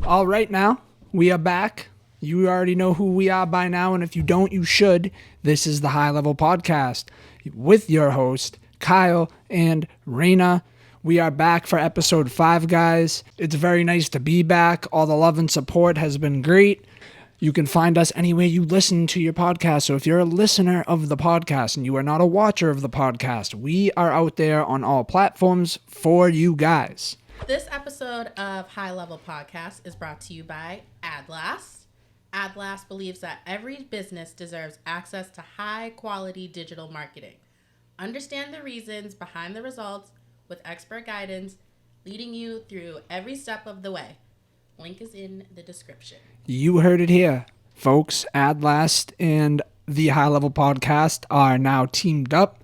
All right, now we are back. You already know who we are by now, and if you don't, you should. This is the High Level Podcast with your host, Kyle and Rayna. We are back for episode 5, guys. It's very nice to be back. All the love and support has been great. You can find us anywhere you listen to your podcast. So if you're a listener of the podcast and you are not a watcher of the podcast, we are out there on all platforms for you guys. This episode of High Level Podcast is brought to you by Adlast. Adlast believes that every business deserves access to high-quality digital marketing. Understand the reasons behind the results with expert guidance, leading you through every step of the way. Link is in the description. You heard it here, folks. Adlast and the High Level Podcast are now teamed up.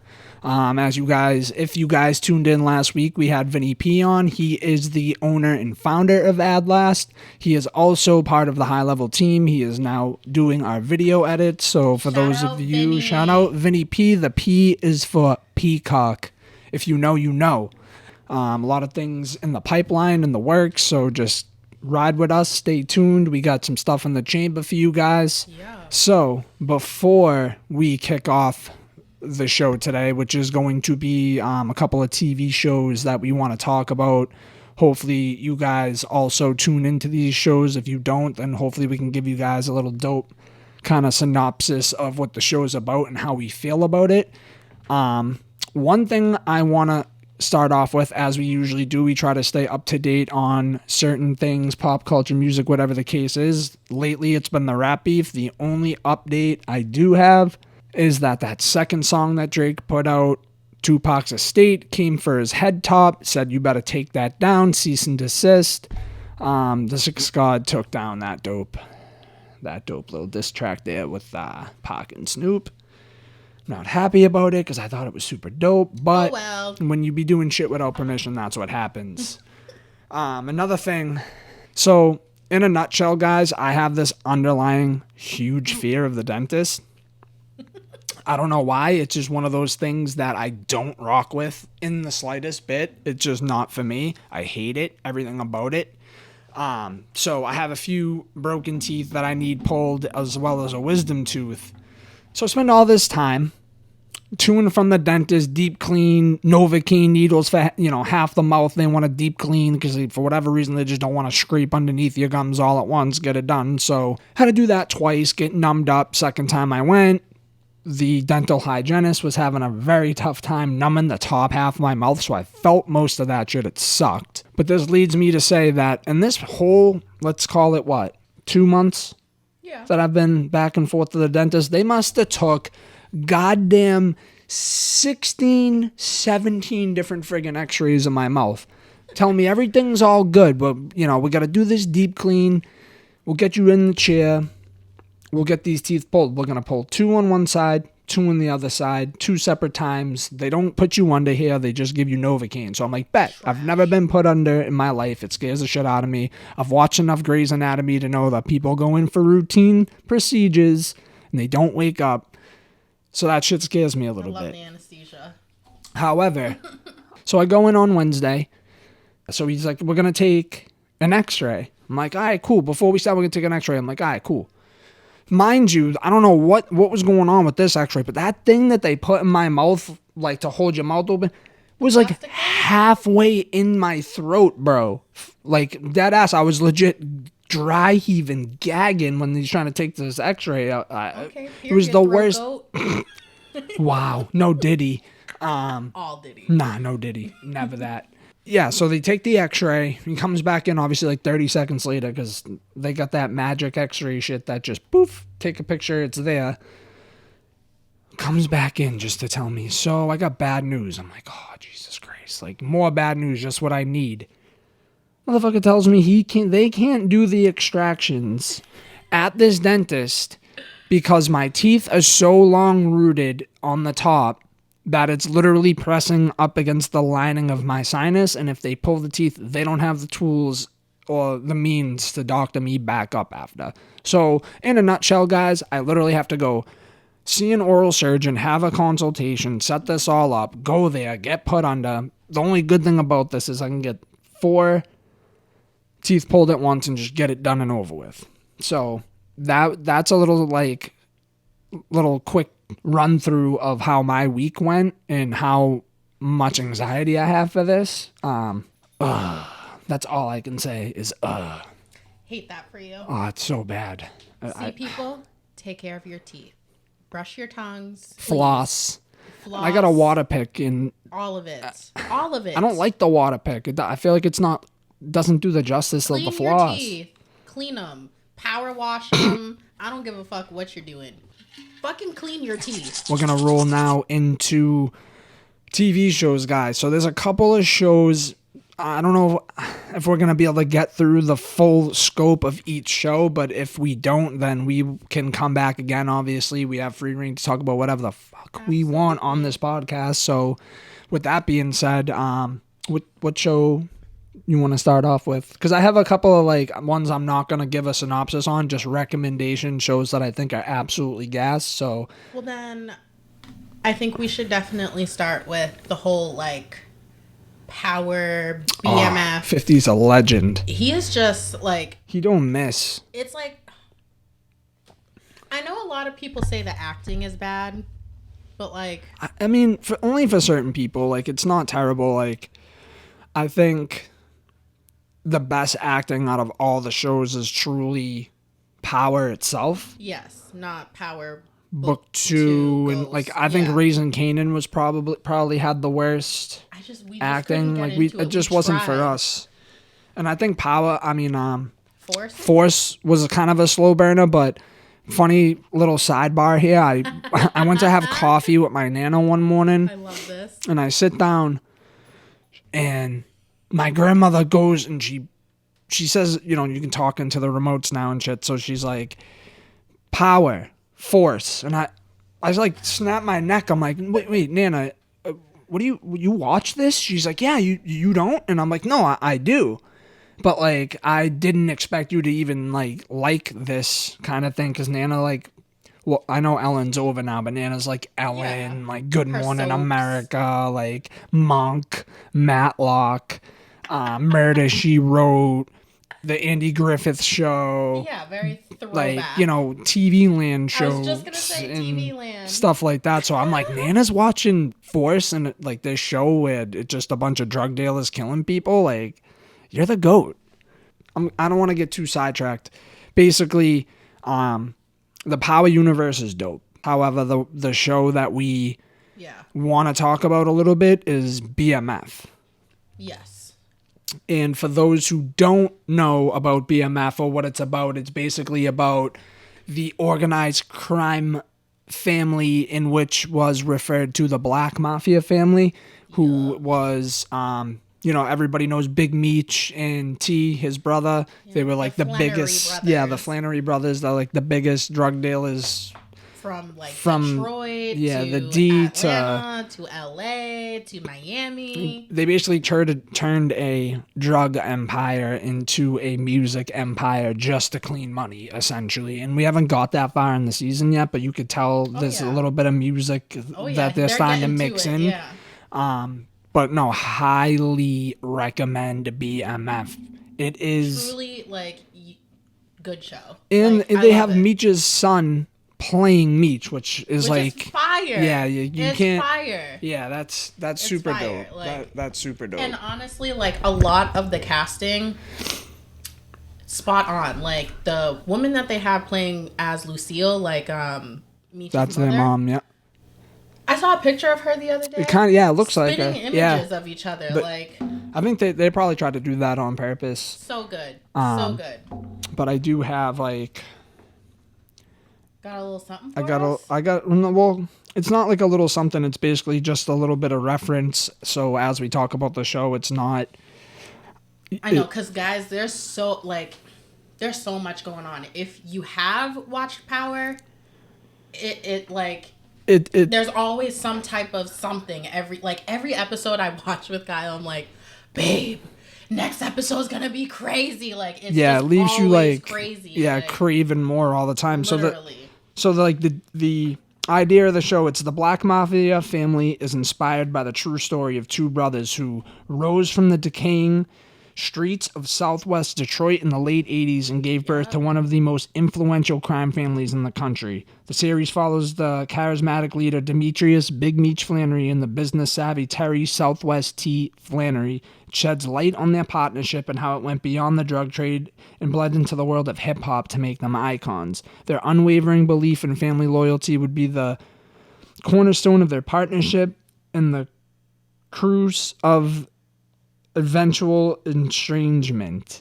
If you guys tuned in last week, we had Vinny P on. He is the owner and founder of Adlast. He is also part of the High Level team. He is now doing our video edits. So for those of you, shout out Vinny P. The P is for Peacock. If you know, you know. A lot of things in the pipeline, in the works. So just ride with us. Stay tuned. We got some stuff in the chamber for you guys. Yeah. So before we kick off the show today, which is going to be a couple of TV shows that we want to talk about. Hopefully you guys also tune into these shows. If you don't, then hopefully we can give you guys a little dope kind of synopsis of what the show is about and how we feel about it. One thing I want to start off with, as we usually do, we try to stay up to date on certain things, pop culture, music, whatever the case is. Lately it's been the rap beef. The only update I do have is that second song that Drake put out, Tupac's Estate, came for his head top, said you better take that down, cease and desist. The Six God took down that dope little diss track there with Pac and Snoop. Not happy about it because I thought it was super dope, but when you be doing shit without permission, that's what happens. Another thing, so in a nutshell, guys, I have this underlying huge fear of the dentist. I don't know why. It's just one of those things that I don't rock with in the slightest bit. It's just not for me. I hate it, everything about it. So I have a few broken teeth that I need pulled, as well as a wisdom tooth. So I spend all this time to and from the dentist, deep clean, Novocaine needles for, half the mouth. They want to deep clean because for whatever reason they just don't want to scrape underneath your gums all at once, get it done. So had to do that twice, get numbed up. Second time I went, the dental hygienist was having a very tough time numbing the top half of my mouth, so I felt most of that shit. It sucked. But this leads me to say that in this whole, let's call it 2 months that I've been back and forth to the dentist, they must have took goddamn 16, 17 different friggin' x-rays of my mouth. Telling me everything's all good, but, we got to do this deep clean. We'll get you in the chair. We'll get these teeth pulled. We're going to pull 2 on one side, 2 on the other side, 2 separate times. They don't put you under here. They just give you Novocaine. So I'm like, bet. I've never been put under in my life. It scares the shit out of me. I've watched enough Grey's Anatomy to know that people go in for routine procedures and they don't wake up. So that shit scares me a little bit. I love the anesthesia. However, so I go in on Wednesday. So he's like, we're going to take an x-ray. I'm like, all right, cool. Before we start, we're going to take an x-ray. I'm like, all right, cool. Mind you, I don't know what was going on with this x-ray, but that thing that they put in my mouth, like to hold your mouth open, was like halfway in my throat, bro. Like, dead ass. I was legit dry heaving, gagging when he's trying to take this x-ray out. It was the worst. Wow. No Diddy. All Diddy. Nah, no Diddy. Never that. Yeah, so they take the x-ray. He comes back in, obviously, like 30 seconds later because they got that magic x-ray shit that just, poof, take a picture, it's there. Comes back in just to tell me, so I got bad news. I'm like, oh, Jesus Christ. Like, more bad news, just what I need. Motherfucker tells me they can't do the extractions at this dentist because my teeth are so long-rooted on the top that it's literally pressing up against the lining of my sinus, and if they pull the teeth, they don't have the tools or the means to doctor me back up after. So, in a nutshell, guys, I literally have to go see an oral surgeon, have a consultation, set this all up, go there, get put under. The only good thing about this is I can get 4 teeth pulled at once and just get it done and over with. So that's a little quick run through of how my week went and how much anxiety I have for this. That's all I can say is Hate that for you. Oh, it's so bad. See, people, take care of your teeth. Brush your tongues. Floss. I got a water pick in all of it. All of it. I don't like the water pick. I feel like doesn't do the justice of the floss. Clean your teeth. Clean them. Power wash them. I don't give a fuck what you're doing. Fucking clean your teeth. We're gonna roll now into TV shows, guys. So there's a couple of shows. I don't know if we're gonna be able to get through the full scope of each show, but if we don't, then we can come back again. Obviously, we have free reign to talk about whatever the fuck we want on this podcast. So, with that being said, what show you want to start off with? Because I have a couple of like ones I'm not gonna give a synopsis on, just recommendation shows that I think are absolutely gas. So, well then, I think we should definitely start with the whole like Power BMF. 50's a legend. He is just like, he don't miss. It's like, I know a lot of people say the acting is bad, but like, I mean, only for certain people. Like, it's not terrible. Like, I think the best acting out of all the shows is truly Power itself. Yes, not Power Book 2 and like I think Raising Kanan was probably had the worst acting. Like it just wasn't for us. And I think Power, I mean Force was kind of a slow burner, but funny little sidebar here. I went to have coffee with my nana one morning. I love this. And I sit down and my grandmother goes and she says, you know, you can talk into the remotes now and shit. So she's like, Power, Force. And I was like, snap my neck. I'm like, wait, Nana, what do you watch this? She's like, yeah, you don't? And I'm like, no, I do. But like, I didn't expect you to even like this kind of thing. Cause Nana well, I know Ellen's over now, but Nana's like Ellen, like Good Morning America, like Monk, Matlock, Murder, She Wrote, the Andy Griffith Show. Yeah, very throwback. Like, you know, TV Land shows. I was just going to say TV Land. Stuff like that. So I'm like, Nana's watching Force and like this show where it's just a bunch of drug dealers killing people. Like, you're the GOAT. I don't want to get too sidetracked. Basically, the Power universe is dope. However, the show that we want to talk about a little bit is BMF. Yes. And for those who don't know about BMF or what it's basically about the organized crime family in which was referred to the Black Mafia family, who was, you know, everybody knows Big Meech and T, his brother. They were like the biggest, the Flannery brothers. They're like the biggest drug dealers. From Detroit to the D Atlanta to LA to Miami. They basically turned a drug empire into a music empire just to clean money, essentially. And we haven't got that far in the season yet, but you could tell there's a little bit of music that they're starting to mix in. Yeah. But no, highly recommend BMF. It is truly like good show. And they have Meech's son playing Meech, which is fire. Yeah, you can't. Fire. Yeah, that's super dope. That's super dope. And honestly, like a lot of the casting, spot on. Like the woman that they have playing as Lucille, like Meech's that's mother, their mom. Yeah. I saw a picture of her the other day. It kind of, it looks like her. Images of each other, but like. I think they probably tried to do that on purpose. So good, so good. But I do have like. Got a little something for us? I got, well, it's not like a little something. It's basically just a little bit of reference. So as we talk about the show, it's not. I know, because guys, there's so much going on. If you have watched Power, there's always some type of something. Every episode I watch with Kyle, I'm like, babe, next episode's gonna be crazy. Like it's it leaves you like crazy. Yeah, like, craving more all the time. Literally. So the idea of the show, it's the Black Mafia family is inspired by the true story of two brothers who rose from the decaying streets of southwest Detroit in the late 80s and gave birth to one of the most influential crime families in the country. The series follows the charismatic leader Demetrius Big Meech Flannery and the business-savvy Terry Southwest T. Flannery. It sheds light on their partnership and how it went beyond the drug trade and bled into the world of hip-hop to make them icons. Their unwavering belief in family loyalty would be the cornerstone of their partnership and the cruise of eventual estrangement.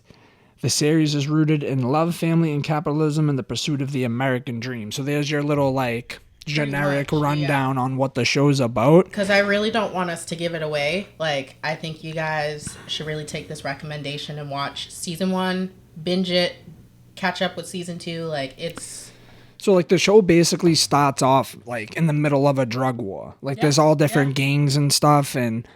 The series is rooted in love, family, and capitalism in the pursuit of the American dream. So there's your little, like, generic rundown on what the show's about. Because I really don't want us to give it away. Like, I think you guys should really take this recommendation and watch season 1, binge it, catch up with season 2. Like, it's... So, like, the show basically starts off, like, in the middle of a drug war. Like, there's all different gangs and stuff, and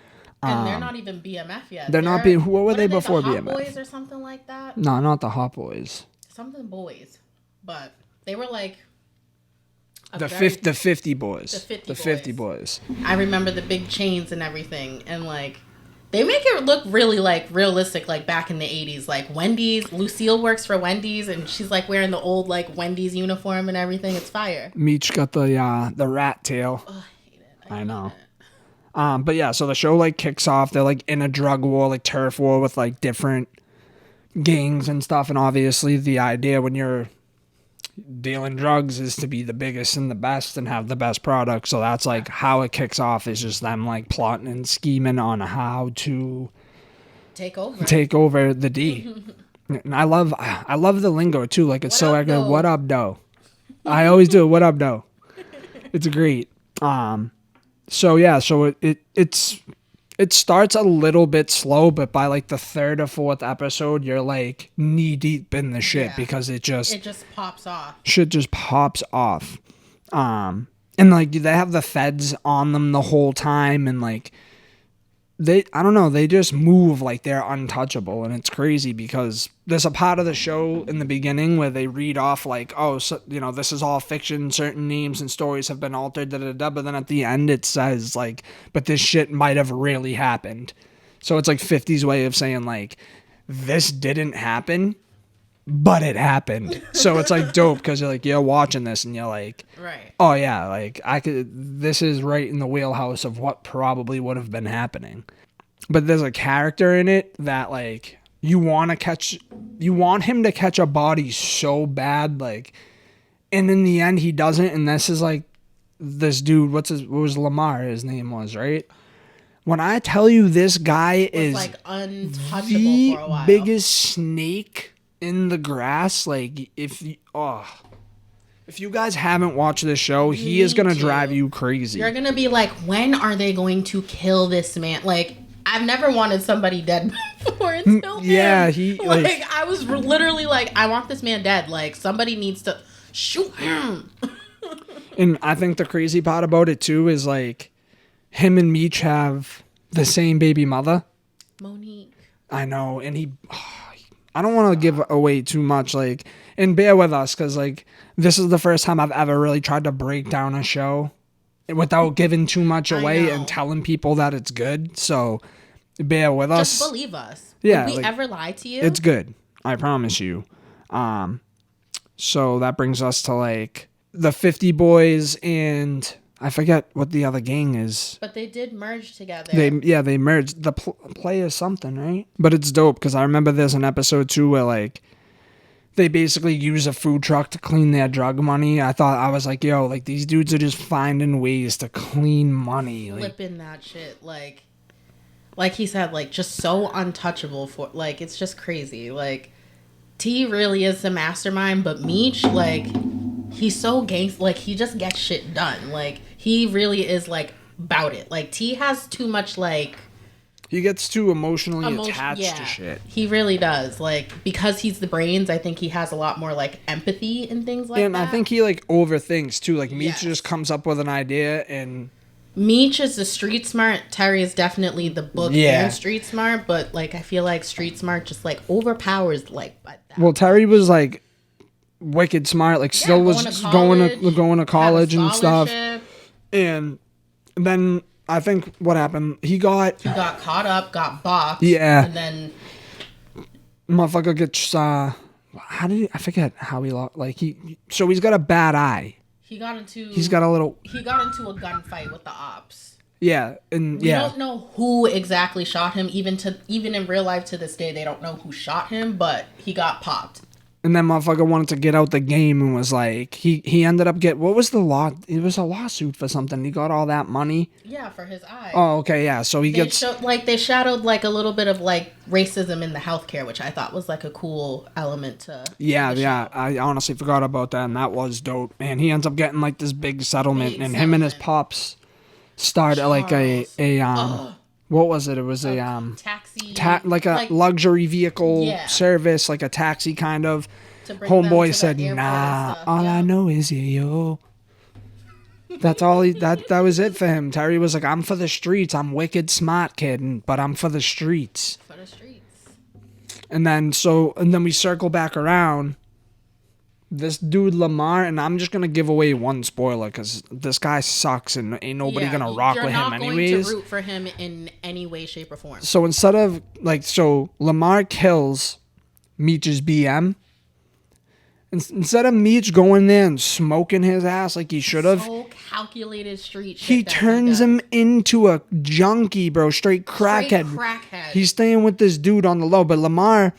they're not even BMF yet. They're not BMF. What were they before the Hot BMF? Boys or something like that? No, not the Hot Boys. Something boys. But they were like... The 50 boys. The 50 boys. I remember the big chains and everything. And, like, they make it look really, like, realistic, like, back in the 80s. Like, Wendy's, Lucille works for Wendy's, and she's, like, wearing the old, like, Wendy's uniform and everything. It's fire. Meech got the rat tail. Oh, I hate it. I know. But yeah, so the show, like, kicks off. They're, like, in a drug war, like, turf war with, like, different gangs and stuff. And obviously the idea when you're dealing drugs is to be the biggest and the best and have the best product. So that's, like, how it kicks off is just them, like, plotting and scheming on how to take over the D. And I love the lingo, too. Like, it's so accurate. What up, doe? I always do it. What up, doe? It's great. So it starts a little bit slow, but by like the third or fourth episode, you're like knee deep in the shit because it just pops off. Shit just pops off. And like they have the feds on them the whole time, and like they just move like they're untouchable, and it's crazy because there's a part of the show in the beginning where they read off like, oh, so, this is all fiction, certain names and stories have been altered, but then at the end it says like, but this shit might have really happened. So it's like 50's way of saying like, this didn't happen, but it happened. So it's like dope because you're watching this and you're like, right. Oh yeah, like this is right in the wheelhouse of what probably would have been happening. But there's a character in it that like you want him to catch a body so bad, like, and in the end he doesn't. And this is like this dude, what was Lamar his name was, right? When I tell you this guy is like untouchable for a while. Biggest snake in the grass, like if you guys haven't watched this show, he is gonna drive you crazy. You're gonna be like, when are they going to kill this man? Like, I've never wanted somebody dead before until him. He like I was literally like, I want this man dead. Like somebody needs to shoot him. And I think the crazy part about it too is like him and Meech have the same baby mother, Monique. I know, and I don't want to give away too much, like, and bear with us because like this is the first time I've ever really tried to break down a show without giving too much away and telling people that it's good. So bear with us. Just believe us. Yeah. Did we ever lie to you? It's good. I promise you. So that brings us to like the 50 boys and I forget what the other gang is. But they did merge together. They merged. The play is something, right? But it's dope because I remember there's an episode too where like they basically use a food truck to clean their drug money. I was like, yo, like these dudes are just finding ways to clean money. Like, flipping that shit. Like he said, like just so untouchable for like, it's just crazy. Like T really is the mastermind, but Meech, like he's so gangster. Like he just gets shit done. Like he really is like about it. Like T has too much like. He gets too emotionally attached to shit. He really does. Like, because he's the brains, I think he has a lot more, like, empathy and things like that. And I think he, like, overthinks, too. Like, Meech just comes up with an idea and... Meech is the street smart. Terry is definitely the book and street smart. But, like, I feel like street smart just, like, overpowers, like... Well, Terry was, like, wicked smart. Like, still was going to college and stuff. And then... I think what happened, he got caught up, got boxed. Yeah. And then Motherfucker gets how did I forget how he lost? Like he's got a bad eye. He's got a little. He got into a gunfight with the ops. Yeah, and we don't know who exactly shot him. Even in real life to this day, they don't know who shot him, but he got popped. And then motherfucker wanted to get out the game and was like, he ended up what was the law? It was a lawsuit for something. He got all that money. Yeah, for his eye. Oh, okay, yeah. So they shadowed like a little bit of like racism in the healthcare, which I thought was like a cool element to. Yeah. I honestly forgot about that, and that was dope. And he ends up getting like this big settlement, him and his pops started like a what was it? It was a taxi, like a luxury vehicle service, like a taxi kind of. Homeboy said, "Nah, all I know is yo." That's all that was it for him. Terry was like, "I'm for the streets. I'm wicked smart kid, but I'm for the streets." For the streets. And then we circle back around. This dude Lamar, and I'm just gonna give away one spoiler because this guy sucks and ain't nobody gonna rock with him anyways. You're not going to root for him in any way, shape, or form. So instead of Lamar kills Meech's BM. Instead of Meech going there and smoking his ass like he should have, so calculated street shit. He turns him into a junkie, bro, straight crackhead. He's staying with this dude on the low, but Lamar.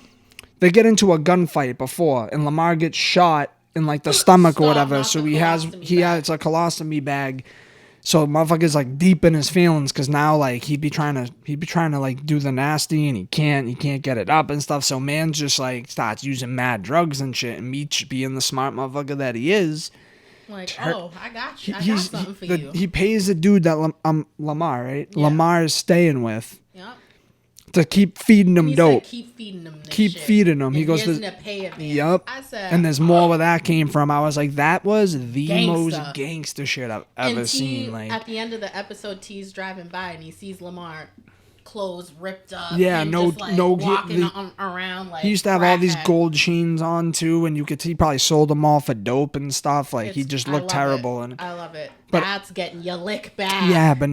They get into a gunfight before, and Lamar gets shot in like the stomach or whatever. So it's a colostomy bag. So motherfucker's like deep in his feelings because now like he'd be trying to like do the nasty and he can't get it up and stuff. So man's just like starts using mad drugs and shit. And Meech being the smart motherfucker that he is, like I got you. I got something for you. He pays the dude that Lamar, right? Yeah. Lamar is staying with. Yep. To keep feeding him dope. Keep feeding him. Feeding him. He goes to pay him. Yep. I said, and there's more where that came from. I was like, that was the most gangster shit I've ever seen. Like at the end of the episode, T's driving by and he sees Lamar clothes ripped up. Yeah, and walking around like he used to have all these gold chains on too, and you could see he probably sold them all for dope and stuff. Like he just looked terrible. And I love it. But that's getting your lick back. Yeah, but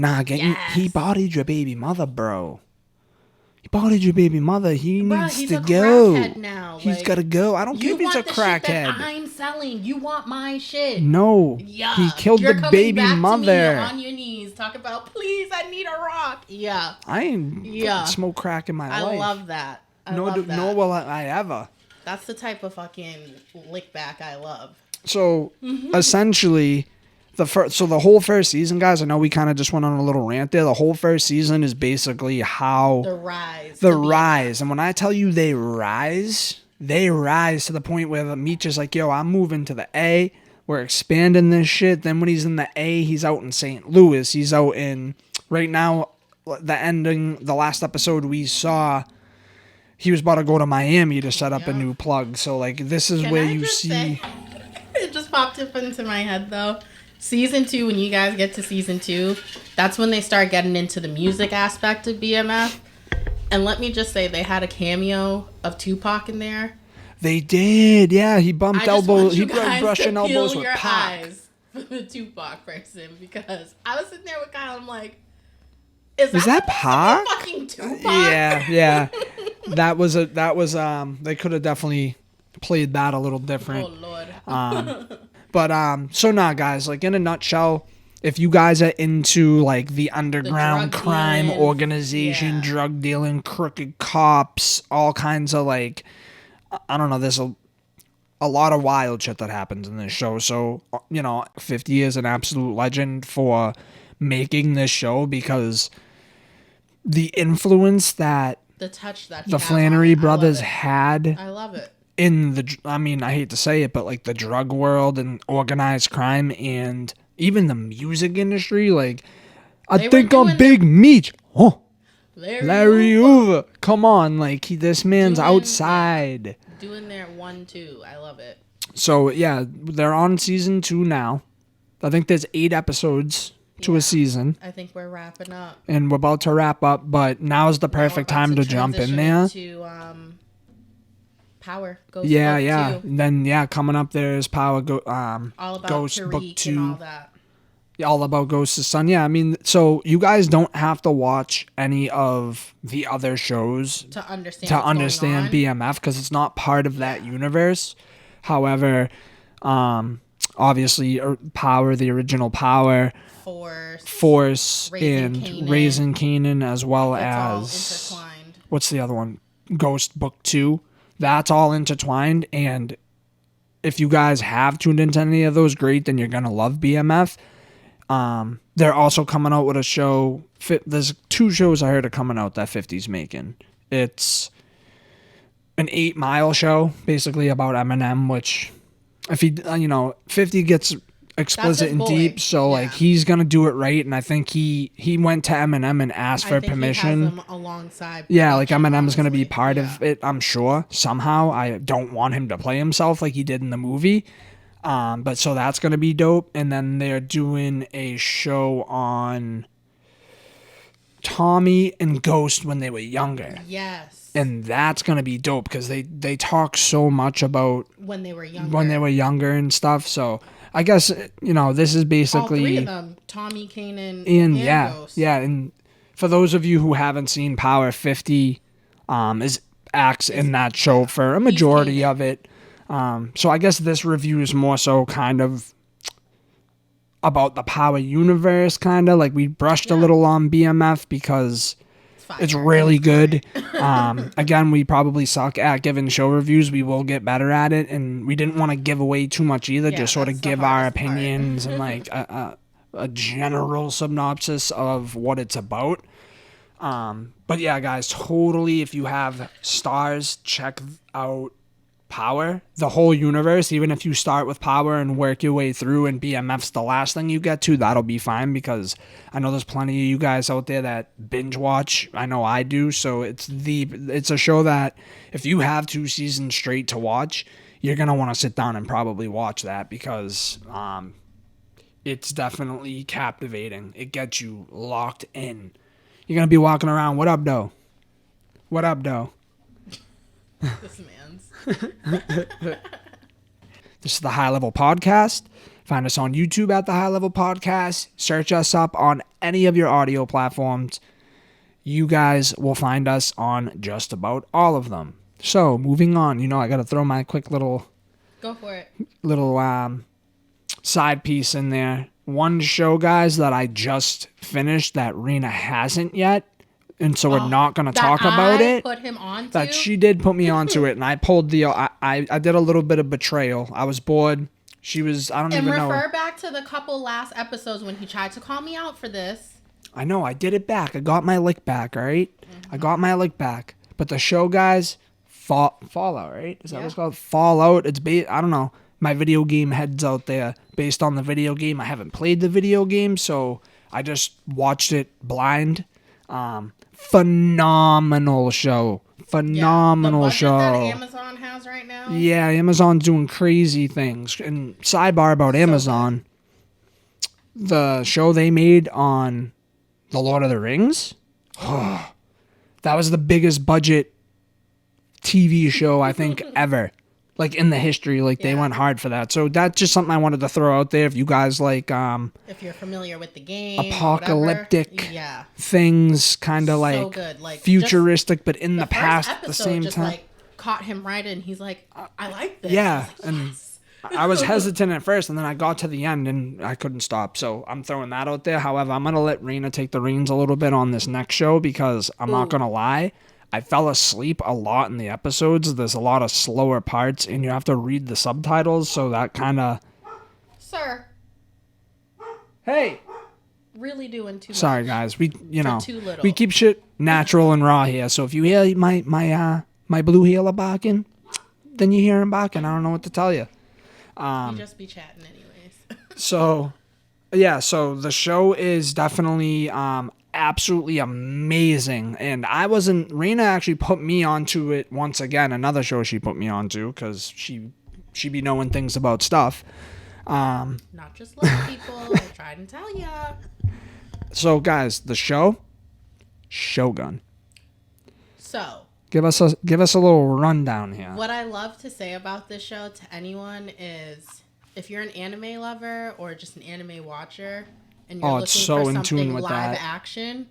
he bodied your baby mother, bro. He bodied your baby mother. He needs to go. Now. He's got to go. I don't care if he's a crackhead. Shit that I'm selling. You want my shit. No. Yeah. He killed the baby mother. To me on your knees. Talk about, please, I need a rock. Yeah. I ain't smoke crack in my life. I love that. Nor will I ever. That's the type of fucking lick back I love. So, essentially... the whole first season, guys, I know we kind of just went on a little rant there. The whole first season is basically how... The rise. And when I tell you they rise to the point where the Meech is like, yo, I'm moving to the A. We're expanding this shit. Then when he's in the A, he's out in St. Louis. He's out in... Right now, the last episode we saw, he was about to go to Miami to set up a new plug. So, like, this is where you see... It just popped up into my head, though. Season 2, when you guys get to season 2, that's when they start getting into the music aspect of BMF. And let me just say, they had a cameo of Tupac in there. They did, yeah. He bumped elbows. He brushing elbows with Pac. Eyes for the Tupac person, because I was sitting there with Kyle. I'm like, is that Pac? Fucking Tupac? Yeah. That was they could have definitely played that a little different. Oh Lord. But, so nah, guys, like, in a nutshell, if you guys are into, like, the underground crime organization, drug dealing, crooked cops, all kinds of, like, I don't know, there's a lot of wild shit that happens in this show. So, 50 is an absolute legend for making this show because the influence that the touch that the Flannery brothers had. I love it. I hate to say it, but like the drug world and organized crime and even the music industry, like, I think I'm Big Meech. Oh, Larry Hoover. Come on, like, this man's outside. Doing their 1-2. I love it. So, yeah, they're on season 2 now. I think there's 8 episodes to a season. I think we're wrapping up. And we're about to wrap up, but now's the perfect time to jump in there. Power Ghost Book 2. And then coming up there is Power all about Ghost Tariq Book 2. And all that. All About Ghost's Son. Yeah, I mean, so you guys don't have to watch any of the other shows to understand BMF because it's not part of that universe. However, obviously, Power, the original Power, Force, Raising Kanan, as well as all intertwined. What's the other one? Ghost Book 2. That's all intertwined, and if you guys have tuned into any of those, great, then you're gonna love BMF. They're also coming out with a show. There's 2 shows I heard are coming out that 50's making. It's an 8 Mile show, basically about Eminem, which if he, 50 gets explicit and deep, so like he's gonna do it right, and I think he went to Eminem and asked for permission. He has him alongside. Like Eminem's gonna be part of it, I'm sure, somehow. I don't want him to play himself like he did in the movie. But so that's going to be dope. And then they're doing a show on Tommy and Ghost when they were younger. Yes. And that's going to be dope because they talk so much about when they were younger and stuff. So I guess, this is basically all 3 of them, Tommy, Kanan, and Ghost. Yeah. And for those of you who haven't seen Power, 50 acts in that show for a majority of it. So I guess this review is more so kind of about the Power universe, kind of like we brushed a little on BMF because it's really good. Again, we probably suck at giving show reviews. We will get better at it, and we didn't want to give away too much either. Just sort of give our opinions and like a general synopsis of what it's about. But yeah, guys, totally. If you have stars, check out Power, the whole universe. Even if you start with Power and work your way through and BMF's the last thing you get to, that'll be fine because I know there's plenty of you guys out there that binge watch. I know I do. So it's a show that if you have 2 seasons straight to watch, you're going to want to sit down and probably watch that because it's definitely captivating. It gets you locked in. You're going to be walking around, what up, though? What up, though? This man's. This is the High Level Podcast. Find us on YouTube at the High Level Podcast. Search us up on any of your audio platforms. You guys will find us on just about all of them. So, moving on. I got to throw my quick little... Go for it. Little side piece in there. One show, guys, that I just finished that Rayna hasn't yet. And so we're not going to talk about it. Put him onto? That she did put me onto it, and I pulled the... I did a little bit of betrayal. I was bored. She was... I don't even know. And refer back to the couple last episodes when he tried to call me out for this. I know. I did it back. I got my lick back, all right? Mm-hmm. I got my lick back. But the show, guys, Fallout, right? Is that what it's called? Fallout. It's I don't know. My video game heads out there based on the video game. I haven't played the video game, so I just watched it blind. Phenomenal show. Phenomenal show. That Amazon has right now. Yeah, Amazon's doing crazy things. And sidebar about Amazon, the show they made on The Lord of the Rings, that was the biggest budget TV show I think ever. Like in the history, they went hard for that. So that's just something I wanted to throw out there. If you guys like, if you're familiar with the game, apocalyptic things, kind of so good. Futuristic, but in the past at the same time. Caught him right in. He's like, I like this. Yeah, and I was hesitant at first, and then I got to the end, and I couldn't stop. So I'm throwing that out there. However, I'm gonna let Rayna take the reins a little bit on this next show because I'm not gonna lie. I fell asleep a lot in the episodes. There's a lot of slower parts, and you have to read the subtitles, so that kind of... Sir. Hey! Really doing too much. Sorry, guys. We, too little. We keep shit natural and raw here, so if you hear my blue heeler barking, then you hear him barking. I don't know what to tell you. You just be chatting anyways. So the show is definitely... absolutely amazing, and Rayna actually put me onto it once again. Another show she put me onto because she be knowing things about stuff. Not just little people. I tried and tell ya. So guys, the show Shogun. So give us a little rundown here. What I love to say about this show to anyone is if you're an anime lover or just an anime watcher, and you're it's looking so for in tune something with live that. action,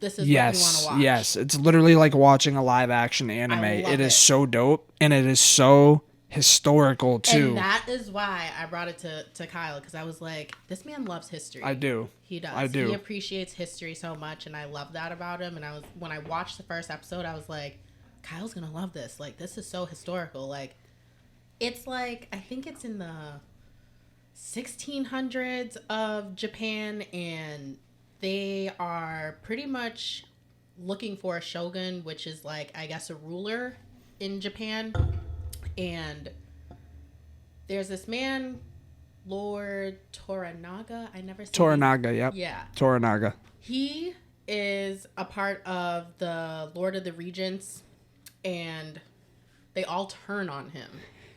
this is what you want to watch. Yes, it's literally like watching a live action anime. It is so dope, and it is so historical too. And that is why I brought it to Kyle, because I was like, this man loves history. I do. He does. I do. He appreciates history so much, and I love that about him. And when I watched the first episode, I was like, Kyle's gonna love this. Like, this is so historical. Like, it's like, I think it's in the 1600s of Japan, and they are pretty much looking for a shogun, which is like, I guess, a ruler in Japan. And there's this man, Lord Toranaga. I never said Toranaga, yep. Yeah. Toranaga. He is a part of the Lord of the Regents, and they all turn on him.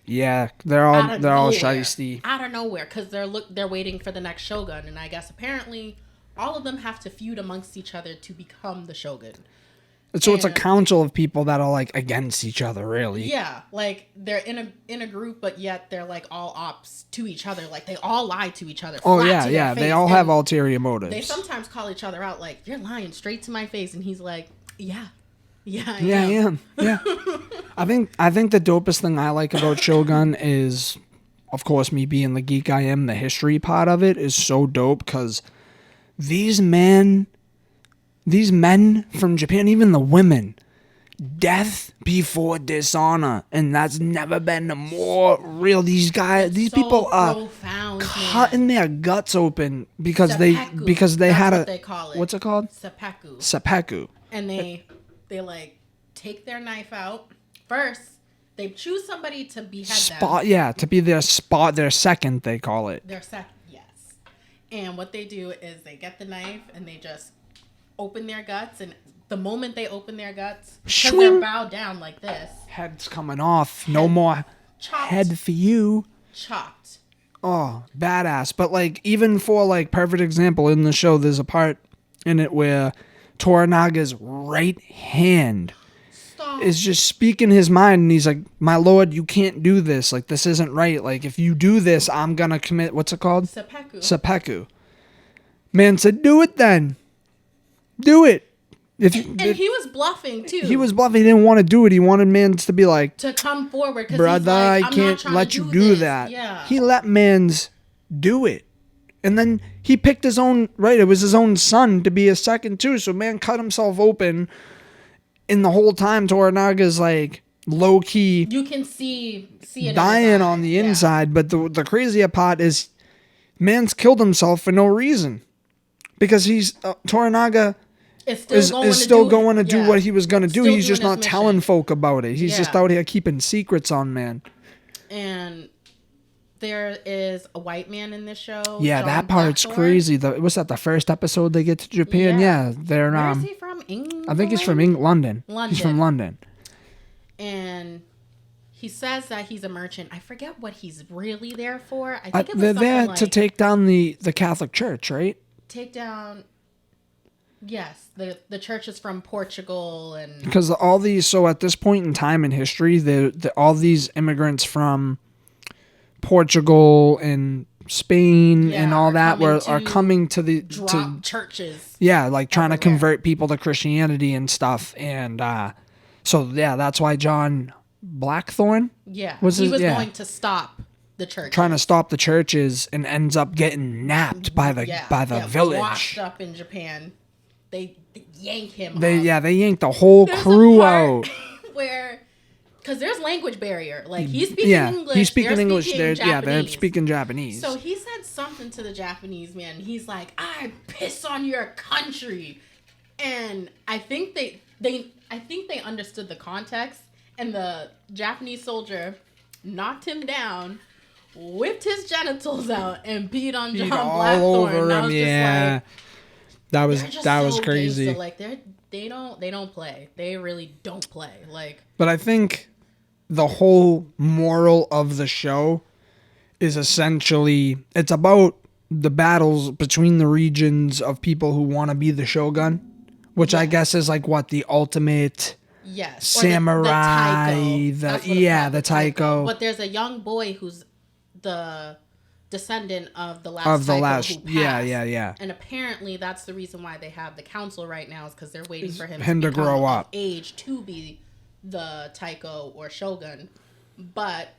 Yeah, they're all shiesty. Out of nowhere, because they're waiting for the next shogun, and I guess apparently all of them have to feud amongst each other to become the shogun. So it's a council of people that are like against each other, really. Yeah, like they're in a group, but yet they're like all ops to each other. Like they all lie to each other. Oh yeah. They all have ulterior motives. They sometimes call each other out, like, you're lying straight to my face, and he's like, yeah, I am. Yeah. I think the dopest thing I like about Shogun is, of course, me being the geek I am. The history part of it is so dope because these men from Japan, even the women, death before dishonor, and that's never been more real. These people are cutting their guts open because they had what they call it. What's it called? Seppuku. And they like take their knife out first. They choose somebody to behead them. Yeah, to be their second, they call it. Their second, yes. And what they do is they get the knife and they just open their guts, and the moment they open their guts, because they're bowed down like this, head's coming off. No more head for you. Chopped. Oh, badass. But like, even for like perfect example in the show, there's a part in it where Toranaga's right hand is just speaking his mind, and he's like, my lord, you can't do this. Like, this isn't right. Like, if you do this, I'm gonna commit, what's it called? Seppuku. Man said, do it then. Do it. And he was bluffing too. He was bluffing. He didn't want to do it. He wanted Mans to be like, to come forward, because brother, like, I can't let you do that. Yeah. He let Mans do it, and then he picked his own. Right, it was his own son to be a second too. So man cut himself open, and the whole time Toranaga's like low key. You can see it dying on the inside. But the crazier part is, Mans killed himself for no reason, because he's Toranaga. Is still going to do what he was going to do. He's just not telling folk about it. He's just out here keeping secrets on man. And there is a white man in this show. Yeah, John that part's Blackthorne. crazy. Was that the first episode they get to Japan? Yeah, they're Where is he from? England? I think he's from London. He's from London. And he says that he's a merchant. I forget what he's really there for. I think they're there to take down the Catholic Church, right? Take down. Yes, the church is from Portugal, and because all these. So at this point in time in history, all these immigrants from Portugal and Spain and all that are coming to the churches. Yeah, like trying to convert people to Christianity and stuff, and so yeah, that's why John Blackthorne. Yeah, he was going to stop the church, trying to stop the churches, and ends up getting napped by the village. Washed up in Japan. They yank him. They yank the whole crew out. Where, because there's language barrier. Like he's speaking English. He's speaking English. They're speaking Japanese. So he said something to the Japanese man. He's like, "I piss on your country," and I think they understood the context. And the Japanese soldier knocked him down, whipped his genitals out, and peed on John Blackthorne. Over him. Yeah. That was crazy. Gangster. Like they don't play. They really don't play. Like, but I think the whole moral of the show is essentially it's about the battles between the regions of people who want to be the shogun, which I guess is like what the ultimate samurai. The taiko. But there's a young boy who's the descendant of the last who passed. Yeah. And apparently that's the reason why they have the council right now, is because they're waiting for him to become grow up of age to be the Taiko or Shogun. But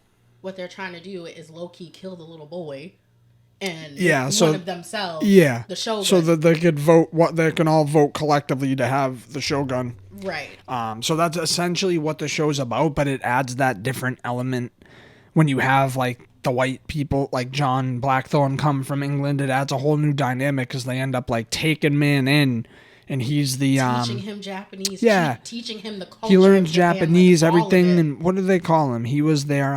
what they're trying to do is low-key kill the little boy and one of themselves, the Shogun. So that they could vote, they can all vote collectively to have the Shogun. Right. So that's essentially what the show's about, but it adds that different element when you have, like, the white people, like John Blackthorne, come from England. It adds a whole new dynamic because they end up, like, taking man in, and he's the... teaching him Japanese. Teaching him the culture. He learns of Japan, Japanese, like, everything, and what do they call him? He was their...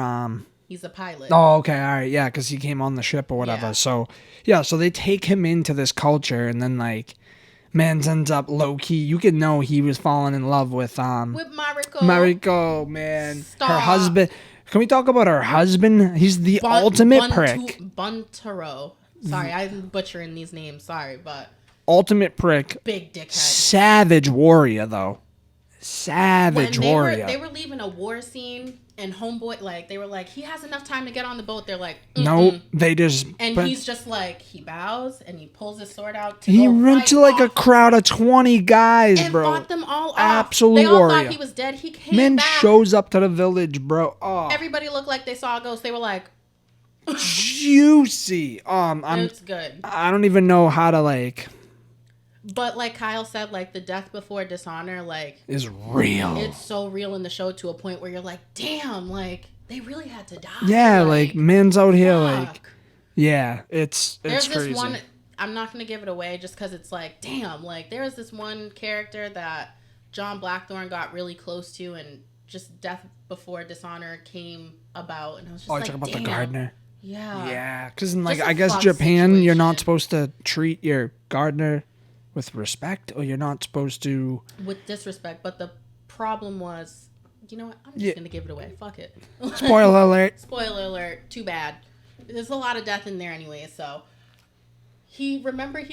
He's a pilot. Oh, okay, all right, yeah, because he came on the ship or whatever. Yeah. So they take him into this culture, and then, like, Mans ends up low-key. You can know he was falling in love with Mariko. Mariko, man. Stop. Her husband. Can we talk about her husband? He's the ultimate prick. Buntaro. Sorry, I'm butchering these names. Sorry, but... Ultimate prick. Big dickhead. Savage warrior, though. Savage warrior. They were leaving a war scene, and homeboy, like, they were like, he has enough time to get on the boat. They're like, no, they just... And he's just like, he bows, and he pulls his sword out to he ran to, like, a crowd of 20 guys, and bro. And fought them all off. Absolute They all warrior. thought he was dead. He came Man back. shows up to the village, bro. Oh. Everybody looked like they saw a ghost. They were like... Juicy. It's good. I don't even know how to, like... But like Kyle said, like, the death before dishonor, like... is real. It's so real in the show to a point where you're like, damn, like, they really had to die. Yeah, like man's out here, like... Yeah, it's There's crazy. This one... I'm not going to give it away just because it's like, damn, like, there was this one character that John Blackthorne got really close to, and just death before dishonor came about, and I was just like, talking about damn. the gardener? Yeah. Yeah, because in, like, Just a I guess fuck Japan, situation. you're not supposed to treat your gardener with respect, or you're not supposed to... With disrespect, but the problem was, you know what, I'm just going to give it away. Fuck it. Spoiler alert. Spoiler alert. Too bad. There's a lot of death in there anyway, so... He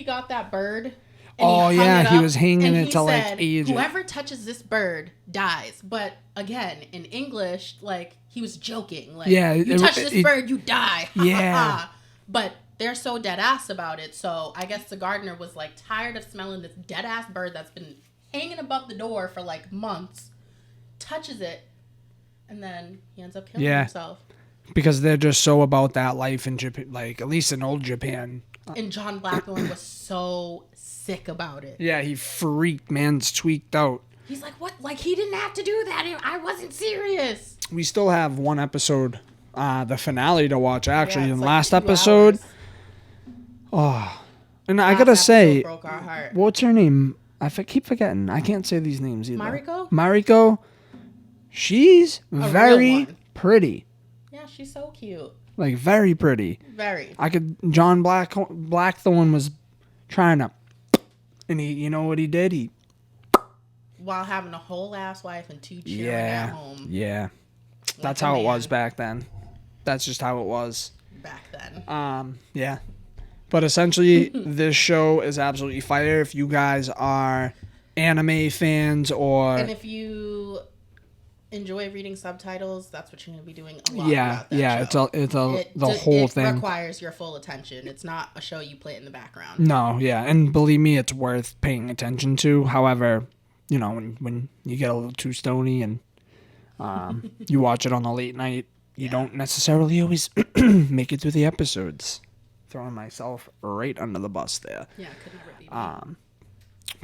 got that bird. And he was hanging it to, said, like, ages. Whoever touches this bird dies. But again, in English, like, he was joking. Like, you touch this bird, you die. Yeah. But they're so dead ass about it. So I guess the gardener was, like, tired of smelling this dead ass bird that's been hanging above the door for, like, months. Touches it, and then he ends up killing himself. Because they're just so about that life in Japan, like, at least in old Japan. And John Blackthorne was so sick about it. Yeah, he freaked. Man's tweaked out. He's like, what? Like, he didn't have to do that. I wasn't serious. We still have one episode, the finale to watch, actually. Yeah, in like last 2 episode. hours. Oh. And I gotta say, broke our heart. what's her name? Keep forgetting. I can't say these names either. Mariko? She's very pretty. Yeah, she's so cute. Like, very pretty. Very. John Blackthorne was trying to, and he, you know what he did? While having a whole ass wife and 2 children at home. Yeah. That's how it was back then. That's just how it was. Back then. Yeah. But essentially, this show is absolutely fire. If you guys are anime fans or... And if you enjoy reading subtitles, that's what you're going to be doing a lot about that show. It's the whole thing. It requires your full attention. It's not a show you play in the background. No, yeah. And believe me, it's worth paying attention to. However, you know, when you get a little too stony and you watch it on the late night, you don't necessarily always make it through the episodes. Throwing myself right under the bus there. Yeah, could never be me.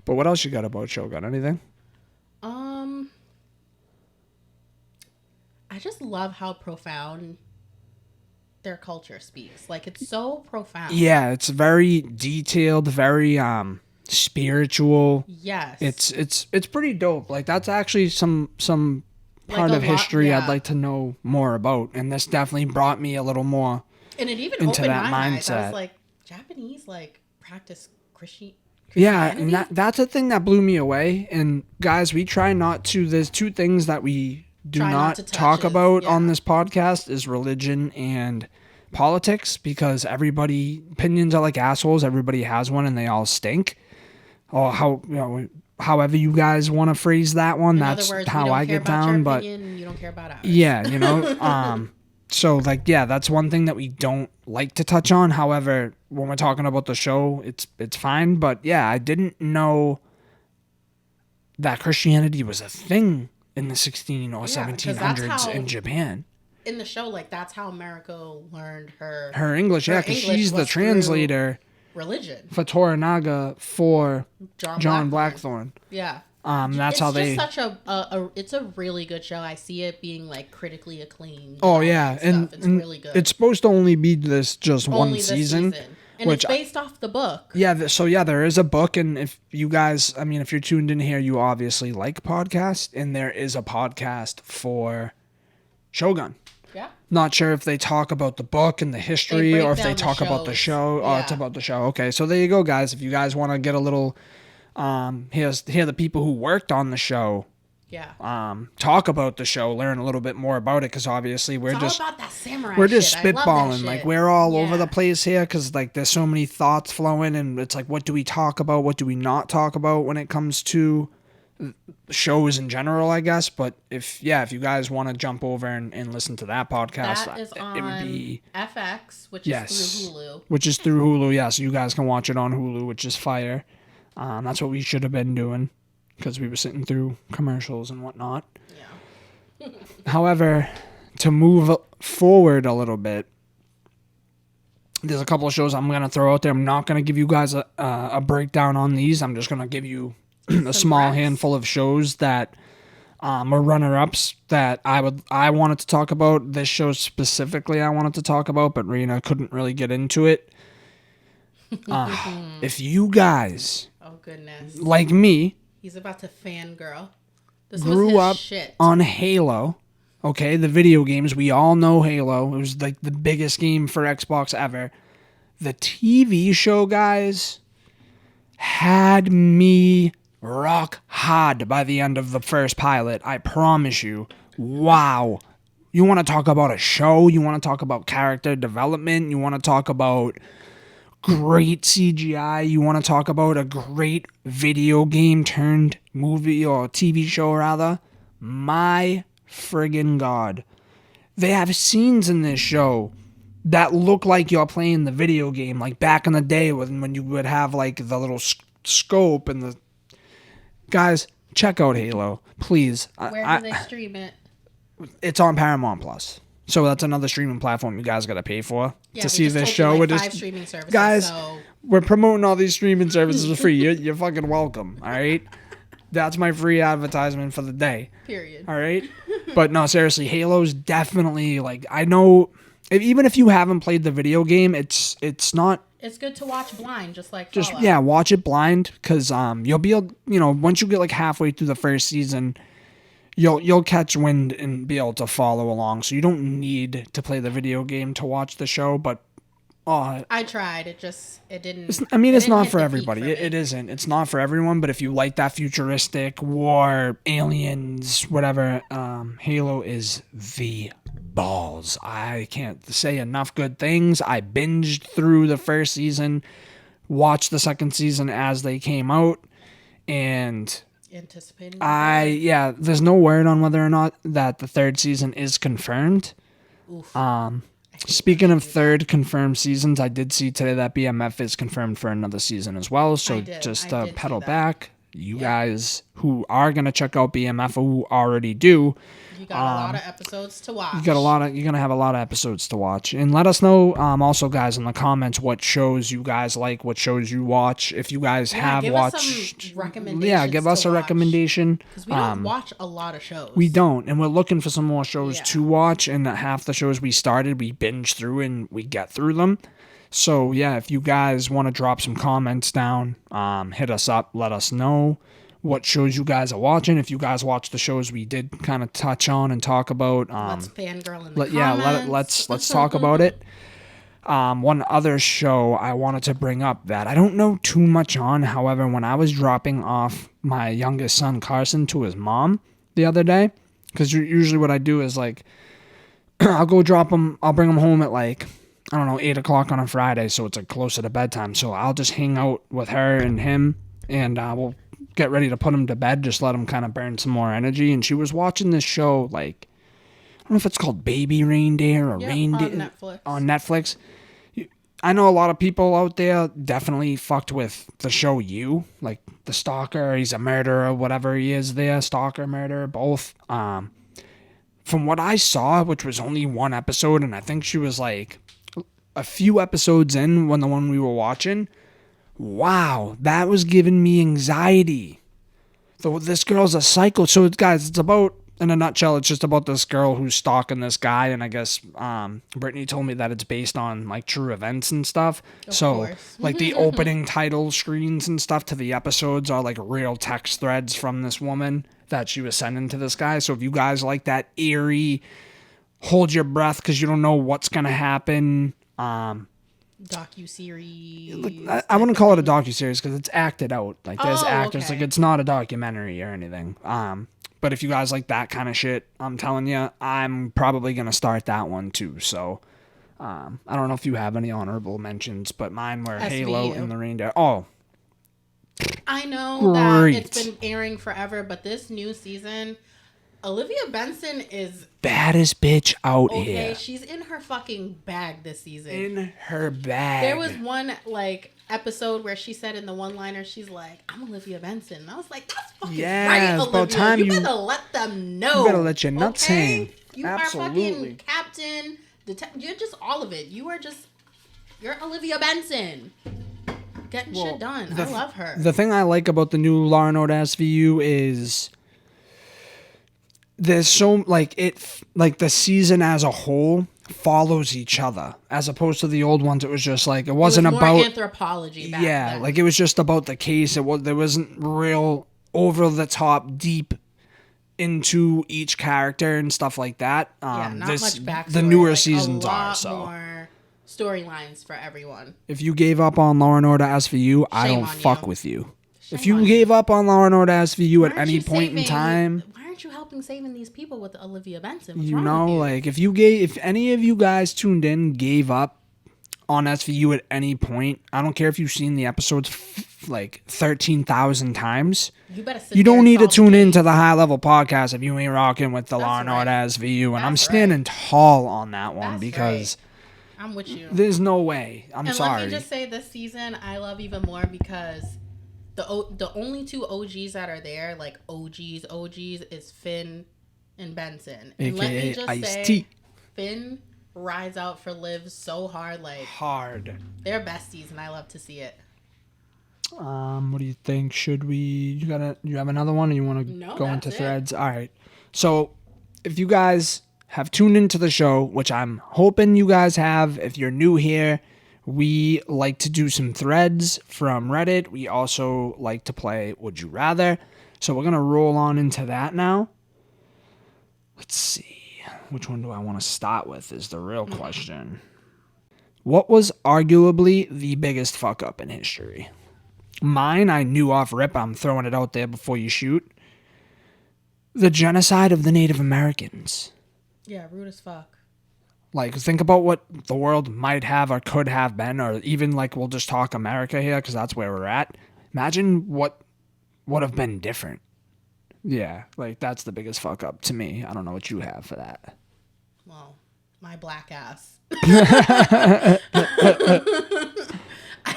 But what else you got about Shogun? Anything? I just love how profound their culture speaks. Like, it's so profound. Yeah, it's very detailed, very spiritual. Yes. It's pretty dope. Like, that's actually some part of history I'd like to know more about, and this definitely brought me a little more and it even into opened that my mindset. eyes. I was like, Japanese, like, practice Christianity? Yeah, and that's a thing that blew me away. And guys, we try not to. There's 2 things that we do not talk about on this podcast is religion and politics, because opinions are like assholes. Everybody has one, and they all stink. Or however you guys want to phrase that one. That's how I get down. But you don't care about ours. Yeah, you know. So, like, yeah, that's one thing that we don't like to touch on. However, when we're talking about the show, it's fine. But, yeah, I didn't know that Christianity was a thing in the 16 or 1700s in Japan. In the show, like, that's how America learned her English, because she's the translator religion for Toranaga for John Blackthorne. Yeah. That's how they. It's just such it's a really good show. I see it being like critically acclaimed. Oh yeah, and it's really good. It's supposed to only be just one season. And it's based off the book. Yeah, so yeah, there is a book, and if you guys, I mean, if you're tuned in here, you obviously like podcasts, and there is a podcast for Shogun. Yeah. Not sure if they talk about the book and the history, or if they talk about the show. Oh, it's about the show. Okay, so there you go, guys. If you guys want to get a little, hear the people who worked on the show. Yeah. Talk about the show, learn a little bit more about it, because obviously we're just about that samurai spitballing, like we're all over the place here, because like there's so many thoughts flowing, and it's like, what do we talk about, what do we not talk about when it comes to shows in general, I guess. But if you guys want to jump over and listen to that podcast, that is on it would be FX, which is through Hulu. Which is through Hulu, yeah. So you guys can watch it on Hulu, which is fire. That's what we should have been doing, because we were sitting through commercials and whatnot. Yeah. However, to move forward a little bit, there's a couple of shows I'm going to throw out there. I'm not going to give you guys a breakdown on these. I'm just going to give you a small handful of shows that are runner-ups that I wanted to talk about. This show specifically I wanted to talk about, but Rayna couldn't really get into it. If you guys, oh goodness, like me, he's about to fangirl. This grew up on Halo. Okay, the video games, we all know Halo. It was like the biggest game for Xbox ever. The TV show, guys, had me rock hard by the end of the first pilot. I promise you. Wow. You want to talk about a show? You want to talk about character development? You want to talk about great CGI? You want to talk about a great video game turned movie or TV show, rather? My friggin' God. They have scenes in this show that look like you're playing the video game, like back in the day when you would have like the little scope and the... Guys, check out Halo, please. Where do they stream it? It's on Paramount Plus. So that's another streaming platform you guys got to pay for to see this show. Like 5 streaming services, guys, we're promoting all these streaming services for free. You're fucking welcome, all right? That's my free advertisement for the day. Period. All right? But no, seriously, Halo's definitely, like, I know, even if you haven't played the video game, it's not... It's good to watch blind, just like Fallout. Just, yeah, watch it blind, because you'll be able, once you get, like, halfway through the first season... You'll catch wind and be able to follow along, so you don't need to play the video game to watch the show. But I tried. It didn't. It's not for everybody. It isn't. It's not for everyone. But if you like that futuristic war, aliens, whatever, Halo is the balls. I can't say enough good things. I binged through the first season, watched the second season as they came out, and. Anticipating. There's no word on whether or not that the third season is confirmed. Oof. Speaking of third confirmed seasons, I did see today that BMF is confirmed for another season as well. So just pedal back, you guys who are gonna check out BMF or who already do. You got a lot of episodes to watch. You're gonna have a lot of episodes to watch, and let us know also, guys, in the comments what shows you guys like, what shows you watch. If you guys have watched, give us a recommendation. Because we don't watch a lot of shows. We don't, and we're looking for some more shows to watch. And half the shows we started, we binge through and we get through them. So yeah, if you guys want to drop some comments down, hit us up, let us know what shows you guys are watching. If you guys watch the shows we did kind of touch on and talk about, let's fangirl in the comments. Let's talk about it. One other show I wanted to bring up that I don't know too much on. However, when I was dropping off my youngest son Carson to his mom the other day, because usually what I do is like I'll go drop him, I'll bring him home at like 8 o'clock on a Friday, so it's like closer to bedtime. So I'll just hang out with her and him, and we'll get ready to put him to bed, just let him kind of burn some more energy. And she was watching this show, like, don't know if it's called Baby Reindeer or Yep, Reindeer. on Netflix. On Netflix. I know a lot of people out there definitely fucked with the show You, like the stalker, he's a murderer, whatever he is there, stalker, murderer, both. From what I saw, which was only one episode, and I think she was like a few episodes in when the one we were watching, wow, that was giving me anxiety. So this girl's a psycho. So guys, it's about, in a nutshell, it's just about this girl who's stalking this guy, and I guess Brittany told me that it's based on like true events and stuff. Of so course. like the opening title screens and stuff to the episodes are like real text threads from this woman that she was sending to this guy. So if you guys like that eerie, hold your breath because you don't know what's gonna happen. Docu-series. I wouldn't call it a docuseries because it's acted out. Like there's actors, okay. like it's not a documentary or anything. But if you guys like that kind of shit, I'm telling you, I'm probably gonna start that one too. So, I don't know if you have any honorable mentions, but mine were Halo and the Reindeer. Oh, I know great. that it's been airing forever, but this new season, Olivia Benson is baddest bitch out okay. here. She's in her fucking bag this season. In her bag. There was one like episode where she said in the one-liner, she's like, "I'm Olivia Benson." And I was like, "That's fucking right, it's Olivia. about time you better let them know. You better let your nuts hang. You Absolutely. are fucking captain. You're just all of it. You're Olivia Benson. Getting shit done. I love her. The thing I like about the new Law and Order SVU is there's so like the season as a whole follows each other as opposed to the old ones. It was just like it wasn't more about anthropology. Back then. like it was just about the case. There wasn't real over the top deep into each character and stuff like that. Not much backstory. The newer like, seasons a lot are so. More storylines for everyone. If you gave up on Law and Order SVU, I don't fuck with you. If you gave up on Law and Order SVU at any point in time, why aren't you helping saving these people with Olivia Benson? Like if any of you guys tuned in gave up on SVU at any point, I don't care if you've seen the episodes like 13,000 times. You don't need to tune into the High Level Podcast if you ain't rocking with the Law and Order SVU, and I'm standing tall on that one because. I'm with you. There's no way. I'm sorry. Let me just say this season I love even more because the only two OGs that are there, like OGs, is Finn and Benson. And AKA let me just Ice-T. Finn rides out for Liv so hard. They're besties, and I love to see it. What do you think? Should we? You have another one, or you want to go into threads? All right. So, if you guys have tuned into the show, which I'm hoping you guys have. If you're new here, we like to do some threads from Reddit. We also like to play Would You Rather. So we're going to roll on into that now. Let's see. Which one do I want to start with is the real question. What was arguably the biggest fuck up in history? Mine, I knew off rip. I'm throwing it out there before you shoot. The genocide of the Native Americans. Yeah, rude as fuck. Like, think about what the world might have or could have been, or even, like, we'll just talk America here because that's where we're at. Imagine what would have been different. Yeah, like, that's the biggest fuck up to me. I don't know what you have for that. Well, my black ass. I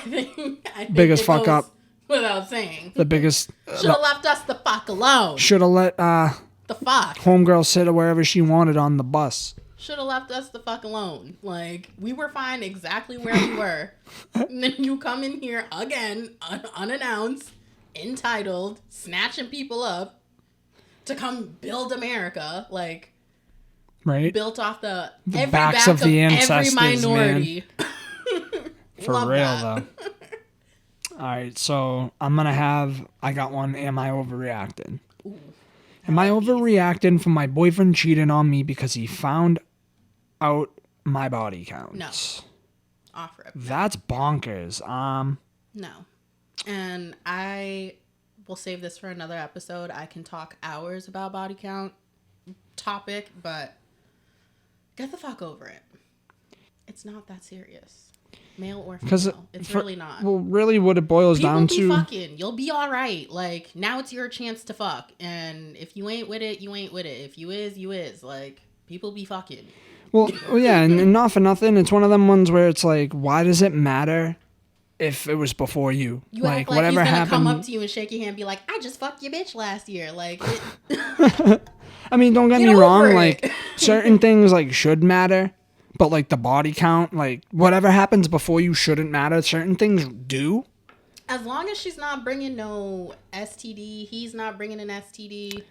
think biggest fuck up. Without saying. The biggest. Should have left us the fuck alone. Should have let, the fuck. homegirl sit wherever she wanted on the bus. Should have left us the fuck alone. Like, we were fine exactly where we were. And then you come in here again, unannounced, entitled, snatching people up to come build America. Like, right? Built off the every backs back of the ancestors, every minority. For Love real, that. though. All right, so I got one. Am I overreacting? Ooh, Am I overreacting for my boyfriend cheating on me because he found out my body count? No. Off rip. That's bonkers. No. And I will save this for another episode. I can talk hours about body count topic, but get the fuck over it. It's not that serious. Male or female. It's really not. Well, really what it boils down to... People be fucking. You'll be all right. Like, now it's your chance to fuck. And if you ain't with it, you ain't with it. If you is, you is. Like, People be fucking. Well, yeah, and not for nothing. It's one of them ones where it's like, why does it matter if it was before you? You like act like whatever he's gonna happened. come up to you and shake your hand and be like, I just fucked your bitch last year. Like, I mean, don't get me over wrong. it. Like certain things like should matter, but like the body count, like whatever happens before you shouldn't matter. Certain things do. as long as she's not bringing no STD, he's not bringing an STD.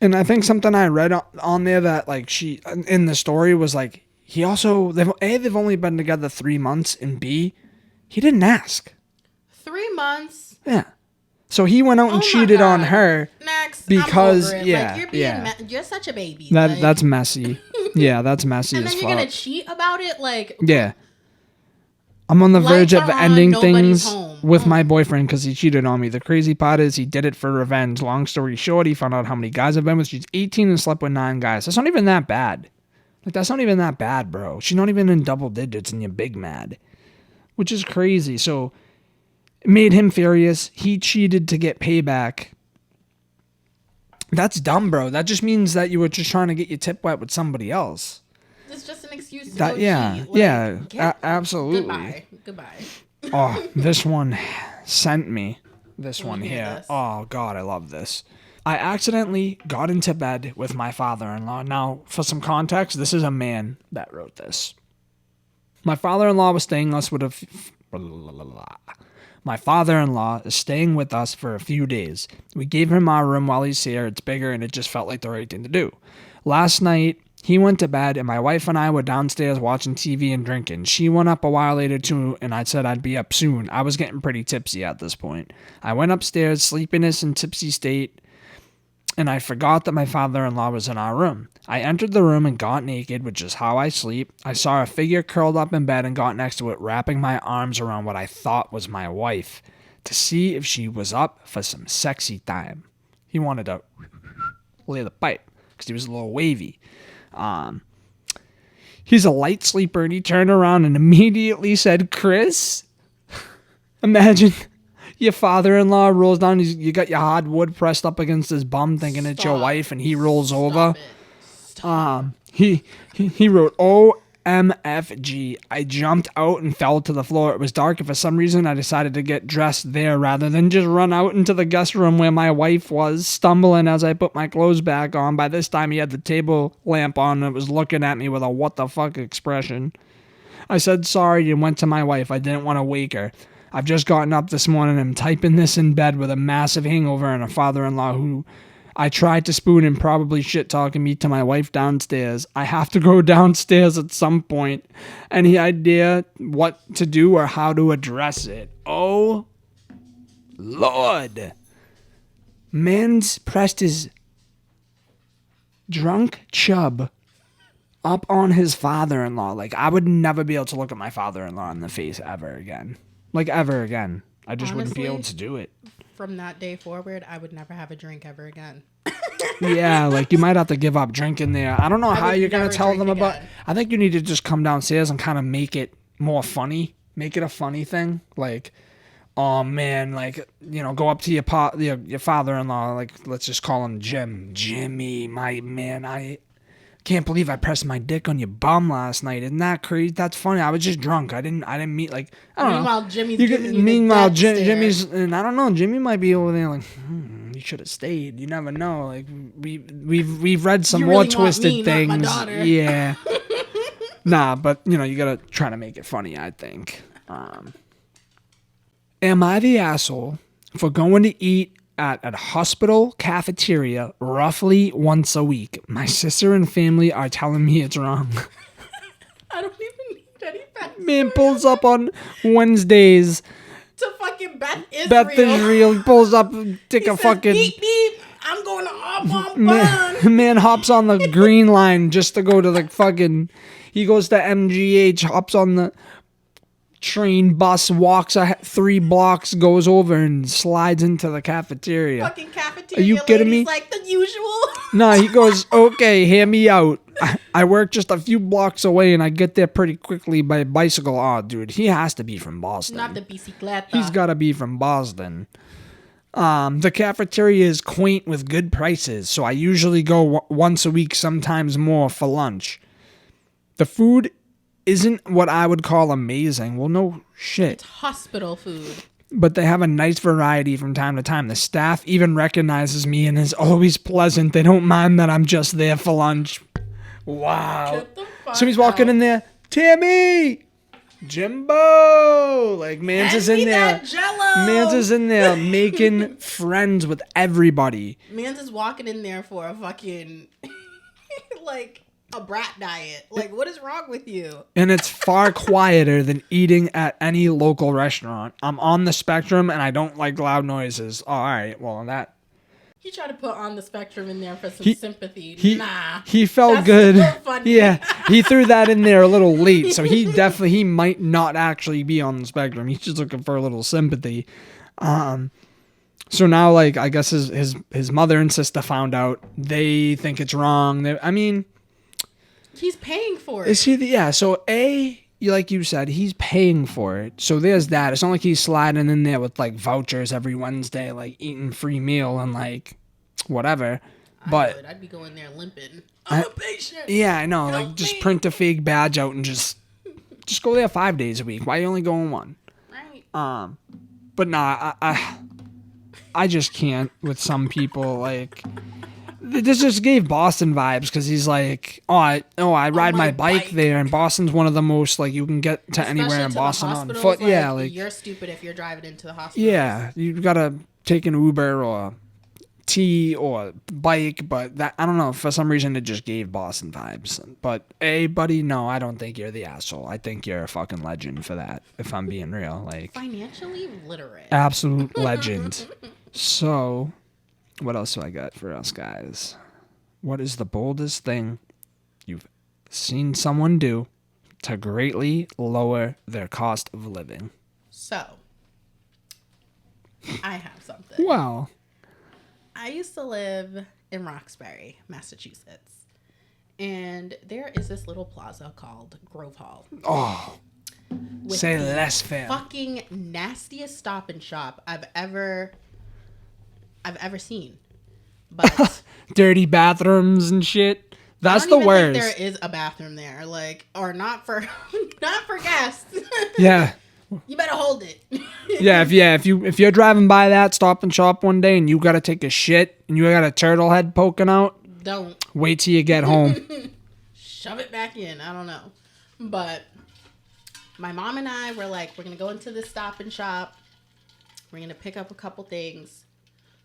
And I think something I read on there that like she in the story was like he also they've only been together 3 months, and B, he didn't ask. 3 months. Yeah. So he went out and cheated on her. Next, because I'm over it. yeah, like, you're being yeah. you're such a baby. That's messy. Yeah, that's messy and as then fuck. you're gonna cheat about it, like Yeah. I'm on the verge of Lights are on, ending nobody's things home. with my boyfriend because he cheated on me. The crazy part is he did it for revenge. Long story short, he found out how many guys I've been with. She's 18 and slept with 9 guys. That's not even that bad. Like, that's not even that bad, bro. She's not even in double digits and you're big mad. Which is crazy. So, it made him furious. He cheated to get payback. That's dumb, bro. That just means that you were just trying to get your tip wet with somebody else. it's just an excuse to That, go yeah, cheat. yeah, absolutely. Goodbye. Oh, this one sent me. This Let one me hear here. this. Oh, God, I love this. I accidentally got into bed with my father-in-law. Now, for some context, this is a man that wrote this. My father-in-law was staying us with My father-in-law is staying with us for a few days. We gave him our room while he's here. It's bigger, and it just felt like the right thing to do. Last night, he went to bed, and my wife and I were downstairs watching TV and drinking. She went up a while later, too, and I said I'd be up soon. I was getting pretty tipsy at this point. I went upstairs, sleepiness and tipsy state, and I forgot that my father-in-law was in our room. I entered the room and got naked, which is how I sleep. I saw a figure curled up in bed and got next to it, wrapping my arms around what I thought was my wife to see if she was up for some sexy time. He wanted to lay the pipe because he was a little wavy. He's a light sleeper, and he turned around and immediately said, Chris. Imagine your father-in-law rolls down, you got your hardwood pressed up against his bum thinking it's your wife, and he rolls over. He wrote OMFG. I jumped out and fell to the floor. It was dark, and for some reason I decided to get dressed there rather than just run out into the guest room where my wife was, stumbling as I put my clothes back on. By this time he had the table lamp on and was looking at me with a what the fuck expression. I said sorry and went to my wife. I didn't want to wake her. I've just gotten up this morning and I'm typing this in bed with a massive hangover and a father-in-law who I tried to spoon and probably shit-talking me to my wife downstairs. I have to go downstairs at some point. Any idea what to do or how to address it? Oh, Lord. Man's pressed his drunk chub up on his father-in-law. Like, I would never be able to look at my father-in-law in the face ever again. Like, ever again. I just wouldn't be able to do it. From that day forward, I would never have a drink ever again. Yeah, like, you might have to give up drinking there. I don't know how you're going to tell them about... again. I think you need to just come downstairs and kind of make it more funny. Make it a funny thing. Like, oh, man, like, you know, go up to your father-in-law. Like, let's just call him Jim. Jimmy, my man, I can't believe I pressed my dick on your bum last night. Isn't that crazy? That's funny. I was just drunk. I didn't meet, like, I don't Meanwhile, know. Jimmy's giving you Meanwhile, the death stare. Jimmy's, and I don't know, Jimmy might be over there like, you should have stayed. You never know. Like, we've read some You more really want twisted me, not things. my daughter. Yeah. Nah, but, you know, you gotta try to make it funny, I think. Am I the asshole for going to eat at a hospital cafeteria roughly once a week? My sister and family are telling me it's wrong. I don't even need any facts. Man pulls up on Wednesdays. To fucking Beth Israel. Beth Israel he pulls up, take a Says, fucking... beep, beep. I'm going to hop on bun. Man hops on the green line just to go to the fucking... He goes to MGH, hops on the train, bus, walks 3 blocks, goes over and slides into the cafeteria. Fucking cafeteria. Are you kidding me? Like the usual. No, he goes, okay, hear me out. I work just a few blocks away and I get there pretty quickly by bicycle. Oh, dude, he has to be from Boston. Not the bicicleta. He's got to be from Boston. The cafeteria is quaint with good prices, so I usually go once a week, sometimes more, for lunch. The food isn't what I would call amazing. Well, no shit. It's hospital food. But they have a nice variety from time to time. The staff even recognizes me and is always pleasant. They don't mind that I'm just there for lunch. Wow. Get the fuck So he's walking out. in there. Timmy! Jimbo! Like, Mans is in there. Mans is in there making friends with everybody. Mans is walking in there for a fucking, like, a brat diet. Like, what is wrong with you? And it's far quieter than eating at any local restaurant. I'm on the spectrum and I don't like loud noises. Oh, all right. Well, that. He tried to put on the spectrum in there for some sympathy. Nah. He felt That's good. so funny. Yeah. He threw that in there a little late. So he might not actually be on the spectrum. He's just looking for a little sympathy. So now, like, I guess his mother and sister found out. They think it's wrong. He's paying for it. Is he so like you said, he's paying for it. So there's that. It's not like he's sliding in there with like vouchers every Wednesday, like eating free meal and like whatever. But I'd be going there limping. I'm a patient. Yeah, I know. Help like just me. print a fake badge out and just go there 5 days a week. Why are you only going one? Right. But nah, I just can't with some people. Like, this just gave Boston vibes because he's like, I ride my bike there, and Boston's one of the most, like, you can get to Especially anywhere in to the Boston on hospitals, foot. Yeah, like, you're stupid if you're driving into the hospital. yeah, you gotta take an Uber or T or bike, but that, I don't know, for some reason it just gave Boston vibes. But buddy, no, I don't think you're the asshole. I think you're a fucking legend for that, if I'm being real. Like, Financially literate. absolute legend. So, what else do I got for us guys? What is the boldest thing you've seen someone do to greatly lower their cost of living? So, I have something. Well, I used to live in Roxbury, Massachusetts. And there is this little plaza called Grove Hall. oh, with say the less, fam. Fucking nastiest Stop and Shop I've ever seen. But Dirty bathrooms and shit. That's I don't the even worst. think there is a bathroom there, like, or not for guests. Yeah. You better hold it. Yeah, if you're driving by that Stop and Shop one day and you gotta take a shit and you got a turtle head poking out, Don't wait till you get home. shove it back in. I don't know, but my mom and I were like, we're gonna go into this Stop and Shop. We're gonna pick up a couple things.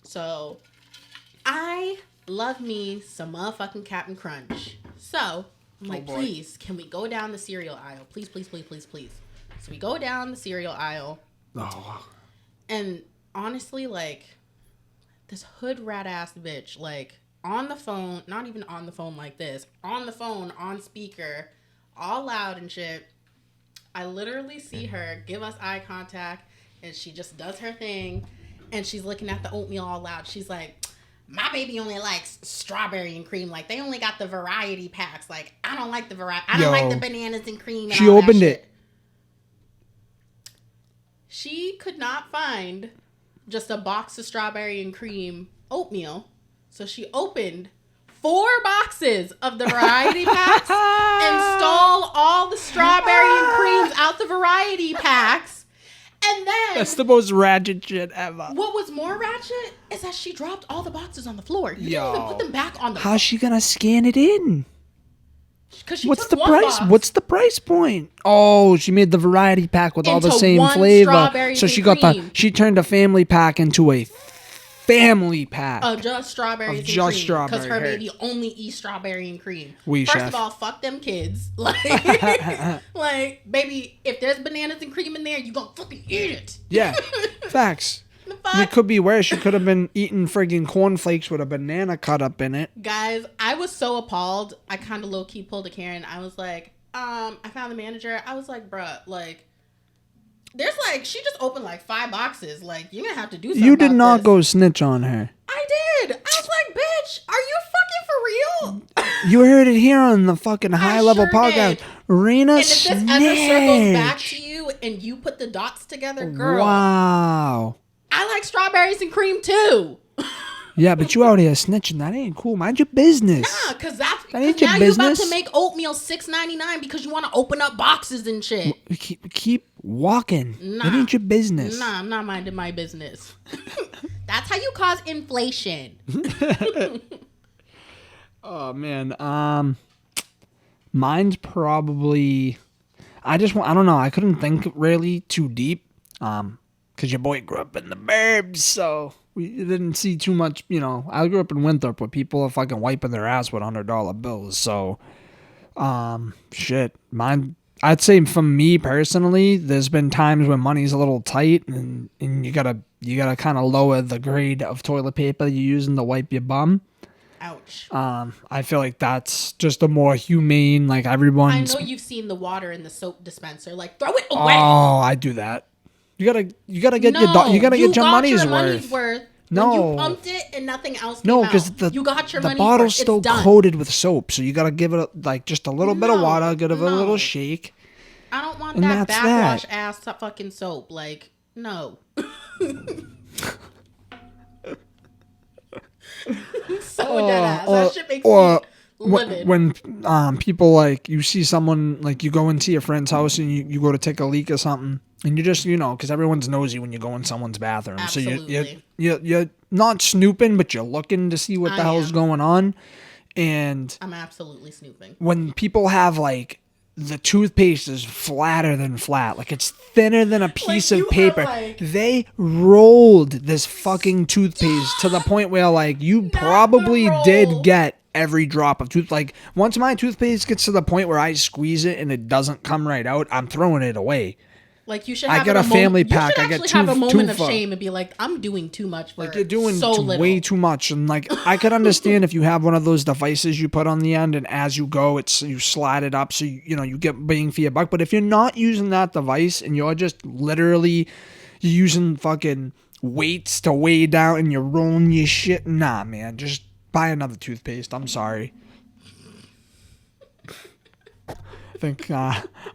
So I love me some motherfucking Captain Crunch. So I'm like, please, can we go down the cereal aisle? Please, please, please, please, please. So we go down the cereal aisle. Oh. And honestly, like, this hood rat ass bitch, like, on the phone, not even on the phone like this, on the phone, on speaker, all loud and shit. I literally see her give us eye contact, and she just does her thing, and she's looking at the oatmeal all loud. She's like, my baby only likes strawberry and cream. Like, they only got the variety packs. Like, I don't like the variety. I don't like the bananas and cream. And She all that opened shit. it. She could not find just a box of strawberry and cream oatmeal. So she opened 4 boxes of the variety packs and stole all the strawberry and creams out the variety packs. And then That's the most ratchet shit ever. what was more ratchet is that she dropped all the boxes on the floor. You Yo. didn't even put them back on the How's she gonna scan it in? because she What's took the one price? box What's the price point? Oh, she made the variety pack with all the into same one flavor. strawberries So and she got cream. she turned a family pack into a family pack. of just strawberries and just cream. strawberry, Because her hey. baby only eats strawberry and cream. Oui, First chef. of all, fuck them kids. Like, baby, if there's bananas and cream in there, you gonna fucking eat it. Yeah, facts. The It fuck? could be worse. She could have been eating friggin' cornflakes with a banana cut up in it. Guys, I was so appalled. I kind of low-key pulled a Karen. I was like, I found the manager. I was like, bruh, like, there's like, she just opened like 5 boxes. Like, you're gonna have to do something You did about not this. go snitch on her. I did. I was like, bitch, are you fucking for real? You heard it here on the fucking high level sure podcast. did. Rayna And if this ever circles back snitched. to you and you put the dots together, girl, Wow. I like like strawberries and cream too. Yeah, but you out here snitching. That ain't cool. Mind your business. Nah, because that ain't your now business. you're about to make oatmeal $6.99 because you want to open up boxes and shit. Keep walking. That ain't your business. Nah, I'm not minding my business. That's how you cause inflation. Oh man. Mine's probably. I don't know. I couldn't think really too deep. Because your boy grew up in the burbs, so we didn't see too much, I grew up in Winthrop where people are fucking wiping their ass with $100 bills, so, shit. Mine, I'd say for me personally, there's been times when money's a little tight, and you gotta kind of lower the grade of toilet paper you're using to wipe your bum. Ouch. I feel like that's just a more humane, like everyone's... I know you've seen the water in the soap dispenser, like, throw it away! Oh, I do that. You gotta get your money's worth. No, when you pumped it and nothing else came no, because you got your the money's bottle's worth. still coated with soap, so you gotta give it like just a little bit of water, give it a little shake. I don't want that backwash ass fucking soap. Like, no. So dead ass. That shit makes me livid. When people like you see someone like you go into your friend's house and you go to take a leak or something. And you just, because everyone's nosy when you go in someone's bathroom. Absolutely. So you're not snooping, but you're looking to see what the hell's going on. And I'm absolutely snooping. When people have, like, the toothpaste is flatter than flat. Like, it's thinner than a piece of paper. They rolled this fucking toothpaste to the point where, like, you probably did get every drop of tooth. Like, once my toothpaste gets to the point where I squeeze it and it doesn't come right out, I'm throwing it away. Like, you should have I get a family pack. I get have a moment of shame and be like, I'm doing too much for like you're doing so little. Way too much. And like, I could understand if you have one of those devices you put on the end, and as you go, you slide it up so you get bang for your buck. But if you're not using that device and you're just literally using fucking weights to weigh down and you're rolling your shit, nah, man, just buy another toothpaste. I'm sorry. I think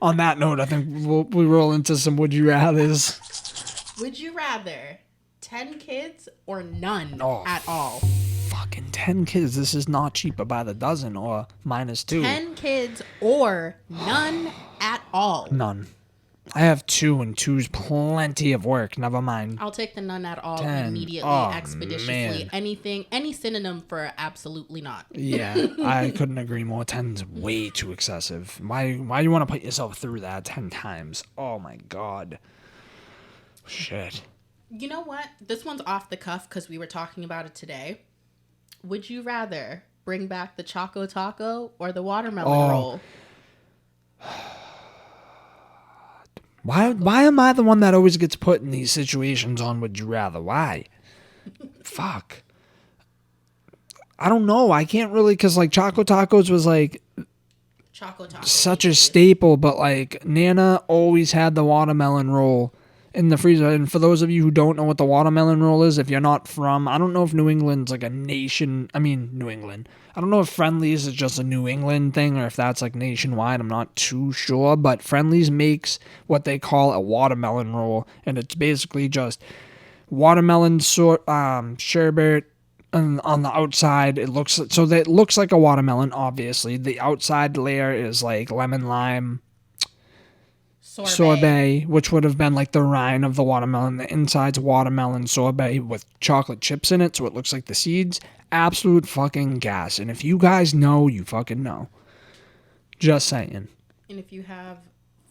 on that note, I think we roll into some would you rathers. Would you rather 10 kids or none at all? Fucking 10 kids. This is not cheaper by the dozen or -2. 10 kids or none at all. None. I have 2 and 2's plenty of work. Never mind. I'll take the none at all 10. immediately, expeditiously. Man. Any synonym for absolutely not. Yeah, I couldn't agree more. 10's way too excessive. Why you want to put yourself through that 10 times? Oh my god. Shit. You know what? This one's off the cuff because we were talking about it today. Would you rather bring back the Choco Taco or the watermelon roll? Why am I the one that always gets put in these situations on would you rather? Why? Fuck. I don't know. I can't really, because like Choco Tacos was like such a staple, but like Nana always had the watermelon roll in the freezer. And for those of you who don't know what the watermelon roll is, if you're not from, I don't know if New England's like a nation. I mean, New England. I don't know if Friendly's is just a New England thing or if that's like nationwide. I'm not too sure, but Friendly's makes what they call a watermelon roll, and it's basically just watermelon sherbet. And on the outside, it looks like a watermelon. Obviously, the outside layer is like lemon lime sorbet, which would have been like the rind of the watermelon. The inside's watermelon sorbet with chocolate chips in it, so it looks like the seeds. Absolute fucking gas. And if you guys know, you fucking know. Just saying. And if you have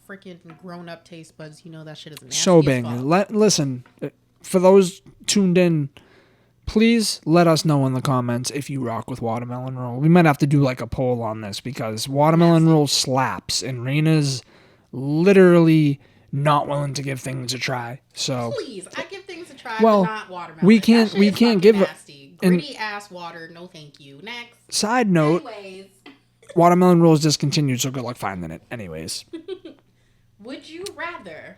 freaking grown-up taste buds, you know that shit is nasty. So bang. Listen, for those tuned in, please let us know in the comments if you rock with watermelon roll. We might have to do like a poll on this because watermelon roll slaps, and Rayna's literally not willing to give things a try. So please, I give things a try, well, but not watermelon. We can't give nasty. Gritty ass water. No, thank you. Next. Side note. Anyways. Watermelon roll is discontinued, so good luck finding it. Anyways. Would you rather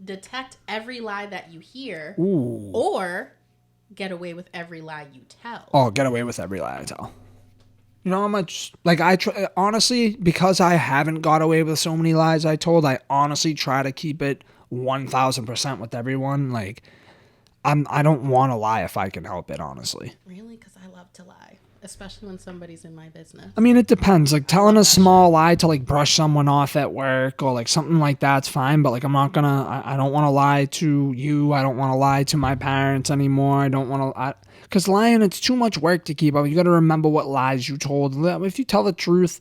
detect every lie that you hear, ooh, or get away with every lie you tell? Oh, get away with every lie I tell. You know how much, like, honestly, because I haven't got away with so many lies I told, I honestly try to keep it 1,000% with everyone. Like, I don't want to lie if I can help it, honestly. Really? Because I love to lie, especially when somebody's in my business. I mean, it depends. Like, telling a small lie to, like, brush someone off at work or, like, something like that's fine. But, like, I'm not gonna, I don't want to lie to you. I don't want to lie to my parents anymore. I don't want to, because lying, it's too much work to keep up. You got to remember what lies you told. If you tell the truth,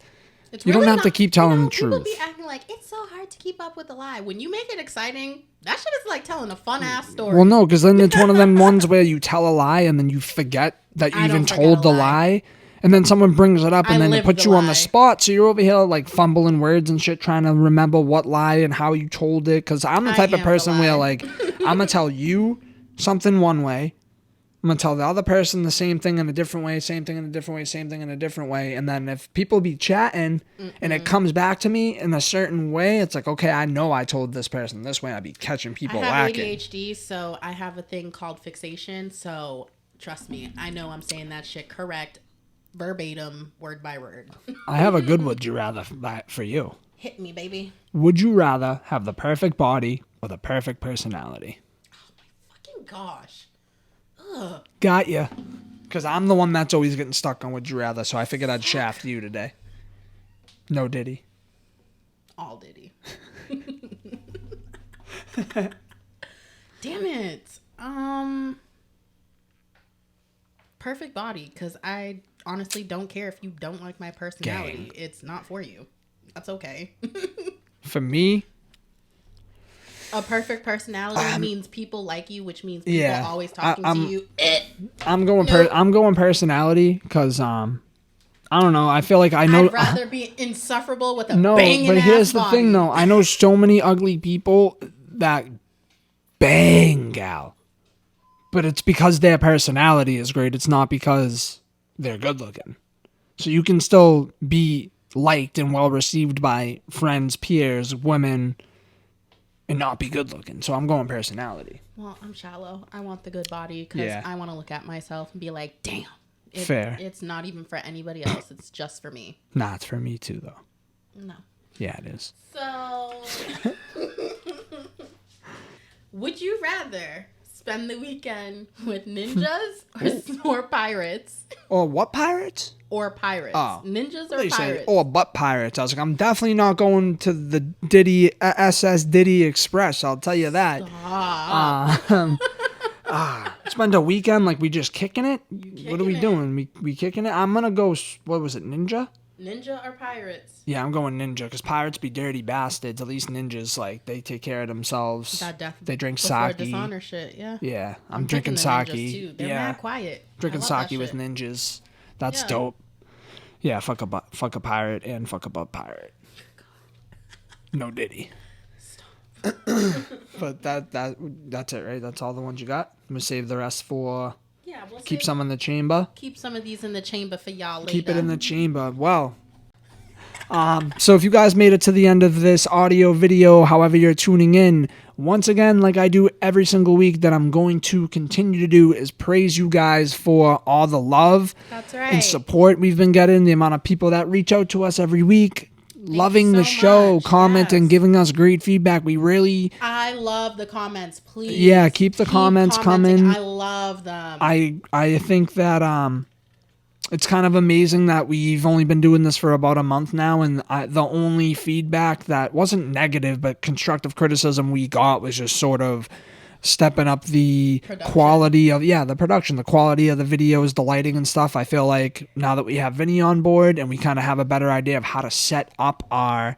you don't have to keep telling the truth. People be acting like it's so hard to keep up with the lie. When you make it exciting, that shit is like telling a fun ass story. Well, no, because then it's one of them ones where you tell a lie and then you forget that you even told the lie. And then someone brings it up and then they put you on the spot. So you're over here like fumbling words and shit, trying to remember what lie and how you told it. Because I'm the type of person where, like, I'm going to tell you something one way. I'm going to tell the other person the same thing in a different way, same thing in a different way, same thing in a different way. And then if people be chatting and it comes back to me in a certain way, it's like, okay, I know I told this person this way. I'd be catching people lacking. I have ADHD, so I have a thing called fixation. So trust me, I know I'm saying that shit correct, verbatim, word by word. I have a good would you rather for you. Hit me, baby. Would you rather have the perfect body or the perfect personality? Oh my fucking gosh. Ugh. Got you. Because I'm the one that's always getting stuck on would you rather, so I figured I'd shaft you today. No Diddy. All Diddy. Damn it. Perfect body, because I honestly don't care if you don't like my personality. It's not for you. That's okay. For me, a perfect personality means people like you, which means people always talking to you. I'm going personality because I don't know. I feel like I know. I'd rather be insufferable with a no, banging but here's the body. thing, though. I know so many ugly people that bang, gal, but it's because their personality is great. It's not because they're good looking. So you can still be liked and well received by friends, peers, women, and not be good looking. So I'm going personality. Well, I'm shallow. I want the good body because I want to look at myself and be like, damn. Fair. It's not even for anybody else. It's just for me. Nah, it's for me too, though. No. Yeah, it is. So, would you rather spend the weekend with ninjas or pirates? Or what pirates? Or pirates. Oh. Ninjas or pirates? Or butt pirates. I was like, I'm definitely not going to the Diddy SS Diddy Express. I'll tell you that. Spend a weekend like we just kicking it? What are we doing? We kicking it? I'm going to go, what was it, ninja? Ninja or pirates? Yeah, I'm going ninja because pirates be dirty bastards. At least ninjas, like, they take care of themselves. They drink sake. Dishonor shit, yeah. Yeah, I'm drinking sake. Too. They're mad quiet. Drinking sake with ninjas. That's dope. Yeah, fuck a pirate and fuck a butt pirate. No Diddy. Stop. But that's it, right? That's all the ones you got? I'm going to save the rest for... Yeah, we'll keep some in the chamber. Keep some of these in the chamber for y'all later. Keep it in the chamber. Well, so if you guys made it to the end of this audio video, however you're tuning in, once again, like I do every single week that I'm going to continue to do, is praise you guys for all the love and support we've been getting, the amount of people that reach out to us every week. Loving the show, commenting, giving us great feedback. I love the comments, please. Yeah, keep the comments coming. I love them. I think that it's kind of amazing that we've only been doing this for about a month now, and the only feedback that wasn't negative but constructive criticism we got was just sort of stepping up the quality of the production, the quality of the videos, the lighting and stuff. I feel like now that we have Vinny on board and we kind of have a better idea of how to set up our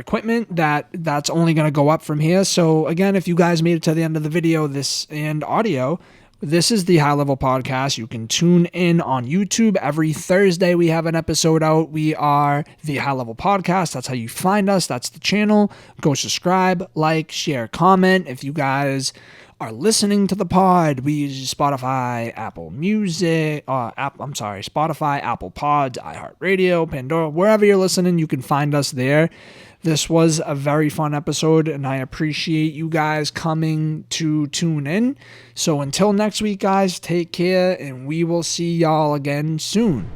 equipment, that's only going to go up from here. So again, if you guys made it to the end of the video, this and audio, this is the High Level Podcast. You can tune in on YouTube. Every Thursday we have an episode out. We are the High Level Podcast. That's how you find us. That's the channel. Go subscribe, like, share, comment. If you guys are listening to the pod, we use Spotify, Spotify, Apple Pods, iHeartRadio, Pandora, wherever you're listening, you can find us there. This was a very fun episode, and I appreciate you guys coming to tune in. So until next week, guys, take care, and we will see y'all again soon.